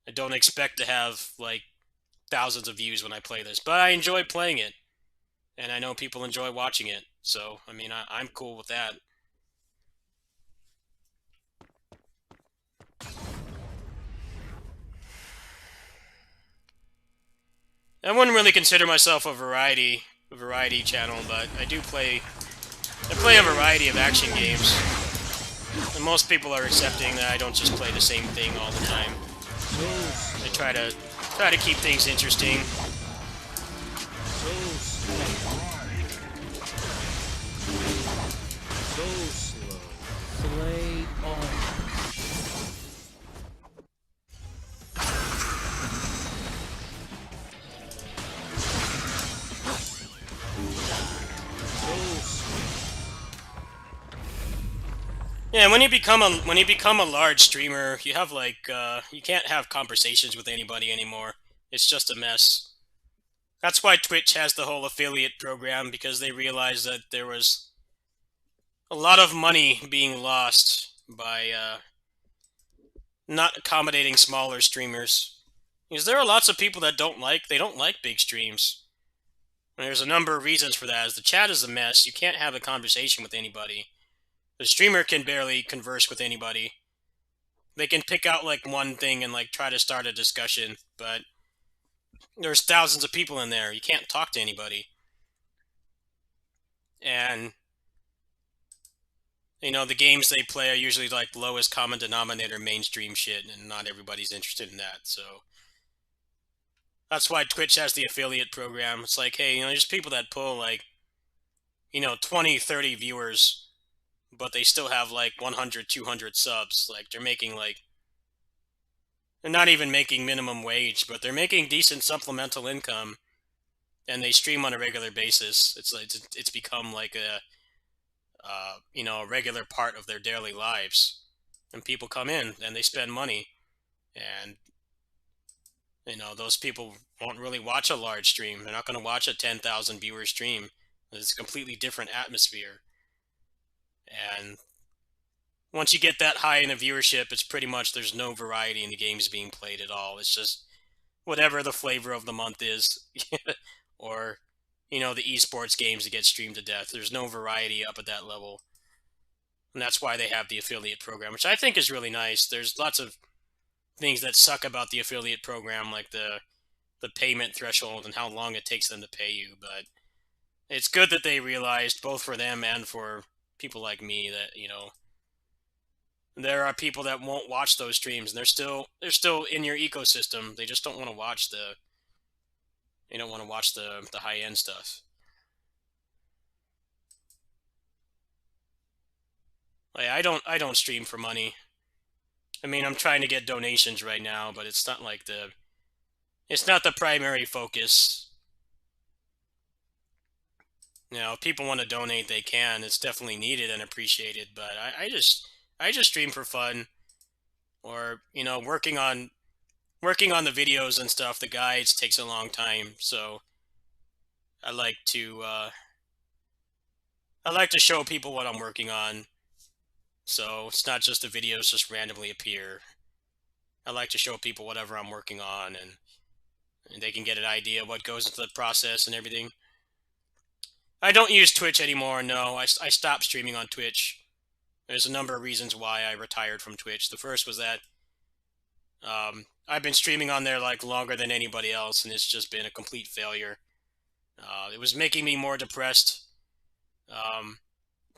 S1: I don't expect to have, like, thousands of views when I play this. But I enjoy playing it, and I know people enjoy watching it, so, I mean, I'm cool with that. I wouldn't really consider myself a variety channel, but I play a variety of action games. And most people are accepting that I don't just play the same thing all the time. I try to keep things interesting. Yeah, when you become a large streamer, you have like you can't have conversations with anybody anymore. It's just a mess. That's why Twitch has the whole affiliate program, because they realized that there was a lot of money being lost by not accommodating smaller streamers. Because there are lots of people that don't like big streams. And there's a number of reasons for that. As the chat is a mess, you can't have a conversation with anybody. The streamer can barely converse with anybody. They can pick out like one thing and like try to start a discussion, but there's thousands of people in there. You can't talk to anybody. And you know, the games they play are usually like lowest common denominator mainstream shit, and not everybody's interested in that. So That's why Twitch has the affiliate program. It's like, hey, there's people that pull like, 20, 30 viewers, but they still have like 100, 200 subs. Like they're not even making minimum wage, but they're making decent supplemental income, and they stream on a regular basis. It's become like a regular part of their daily lives, and people come in and they spend money, and those people won't really watch a large stream. They're not going to watch a 10,000 viewer stream. It's a completely different atmosphere, and once you get that high in a viewership, it's pretty much there's no variety in the games being played at all. It's just whatever the flavor of the month is, or the esports games that get streamed to death. There's no variety up at that level, and that's why they have the affiliate program, which I think is really nice. There's lots of things that suck about the affiliate program, like the payment threshold and how long it takes them to pay you, but it's good that they realized, both for them and for people like me, that there are people that won't watch those streams, and they're still in your ecosystem. They just don't want to watch the high end stuff. Like I don't stream for money. I mean, I'm trying to get donations right now, but it's not the primary focus. If people want to donate, they can. It's definitely needed and appreciated, but I just stream for fun, or working on the videos and stuff. The guides takes a long time, so I like to show people what I'm working on. So it's not just the videos just randomly appear. I like to show people whatever I'm working on, and they can get an idea of what goes into the process and everything. I don't use Twitch anymore, no. I stopped streaming on Twitch. There's a number of reasons why I retired from Twitch. The first was that I've been streaming on there like longer than anybody else, and it's just been a complete failure. It was making me more depressed.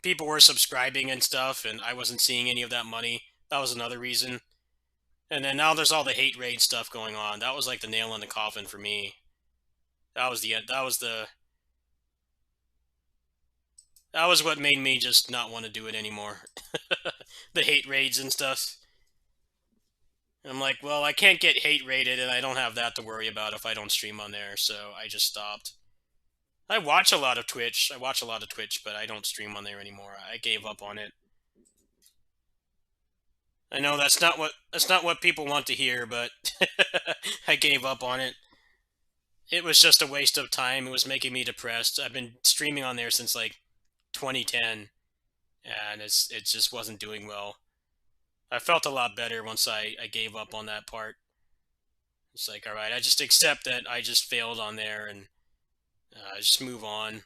S1: People were subscribing and stuff, and I wasn't seeing any of that money. That was another reason. And then now there's all the hate raid stuff going on. That was like the nail in the coffin for me. That was what made me just not want to do it anymore. The hate raids and stuff. And I'm like, well, I can't get hate raided, and I don't have that to worry about if I don't stream on there, so I just stopped. I watch a lot of Twitch, but I don't stream on there anymore. I gave up on it. I know that's not what people want to hear, but I gave up on it. It was just a waste of time. It was making me depressed. I've been streaming on there since like 2010, and it just wasn't doing well. I felt a lot better once I gave up on that part. It's like, all right, I just accept that I just failed on there, and just move on.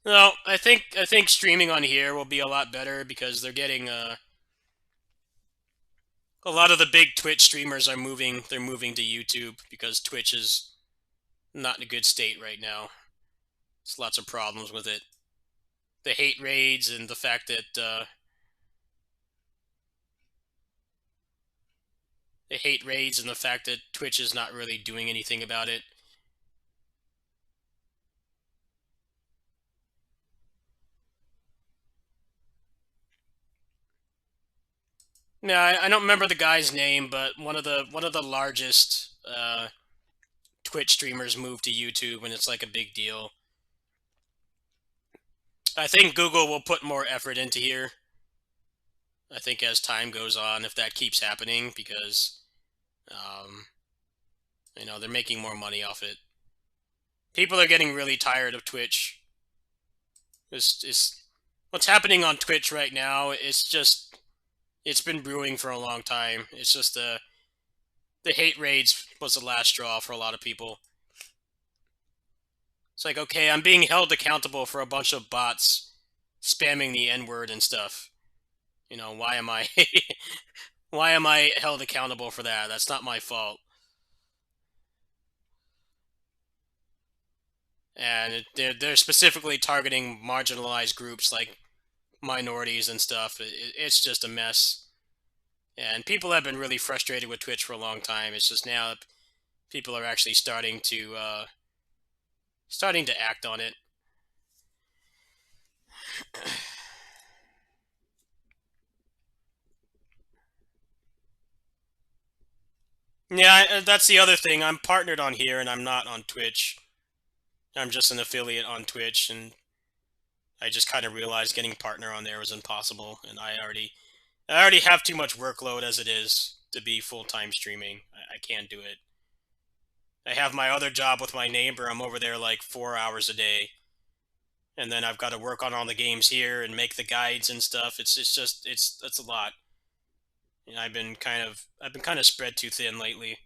S1: No, I think streaming on here will be a lot better, because they're getting a lot of the big Twitch streamers are moving. They're moving to YouTube because Twitch is not in a good state right now. There's lots of problems with it. The hate raids and the fact that Twitch is not really doing anything about it. No, I don't remember the guy's name, but one of the largest Twitch streamers moved to YouTube, and it's like a big deal. I think Google will put more effort into here. I think as time goes on, if that keeps happening, because they're making more money off it. People are getting really tired of Twitch. What's happening on Twitch right now. It's been brewing for a long time. It's just the hate raids was the last straw for a lot of people. It's like, okay, I'm being held accountable for a bunch of bots spamming the N-word and stuff. Why am I why am I held accountable for that? That's not my fault. And they're specifically targeting marginalized groups like minorities and stuff. It's just a mess. And people have been really frustrated with Twitch for a long time. It's just now people are actually starting to act on it. Yeah, that's the other thing. I'm partnered on here, and I'm not on Twitch. I'm just an affiliate on Twitch, and I just kind of realized getting partner on there was impossible, and I already have too much workload as it is to be full-time streaming. I can't do it. I have my other job with my neighbor. I'm over there like 4 hours a day, and then I've got to work on all the games here and make the guides and stuff. It's a lot. And I've been kind of spread too thin lately.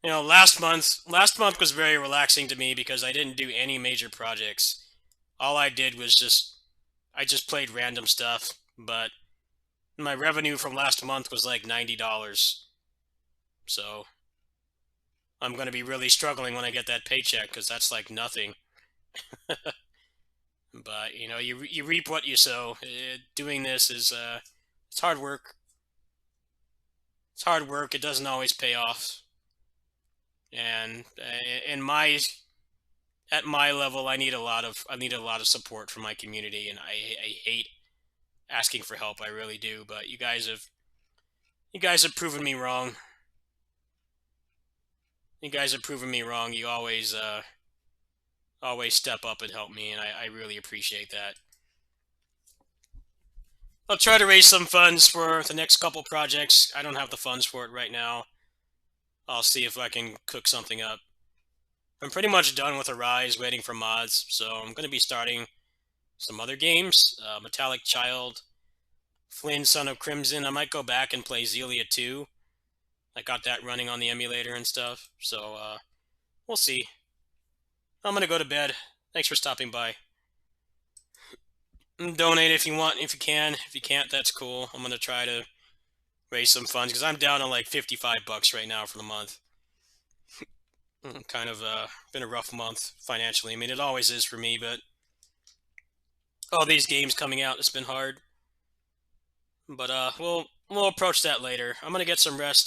S1: You know, last month was very relaxing to me because I didn't do any major projects. All I did was I just played random stuff, but my revenue from last month was like $90. So I'm going to be really struggling when I get that paycheck because that's like nothing. But, you know, you reap what you sow. Doing this is, it's hard work. It's hard work. It doesn't always pay off. And at my level, I need a lot of support from my community, and I hate asking for help. I really do. But you guys have proven me wrong. You guys have proven me wrong. You always step up and help me, and I really appreciate that. I'll try to raise some funds for the next couple projects. I don't have the funds for it right now. I'll see if I can cook something up. I'm pretty much done with Arise, waiting for mods, so I'm going to be starting some other games. Metallic Child, Flynn, Son of Crimson. I might go back and play Xillia 2. I got that running on the emulator and stuff, so we'll see. I'm gonna go to bed. Thanks for stopping by. Donate if you want, if you can. If you can't, that's cool. I'm gonna try to raise some funds because I'm down to like $55 right now for the month. Kind of been a rough month financially. I mean, it always is for me, but all these games coming out, it's been hard. But we'll approach that later. I'm gonna get some rest.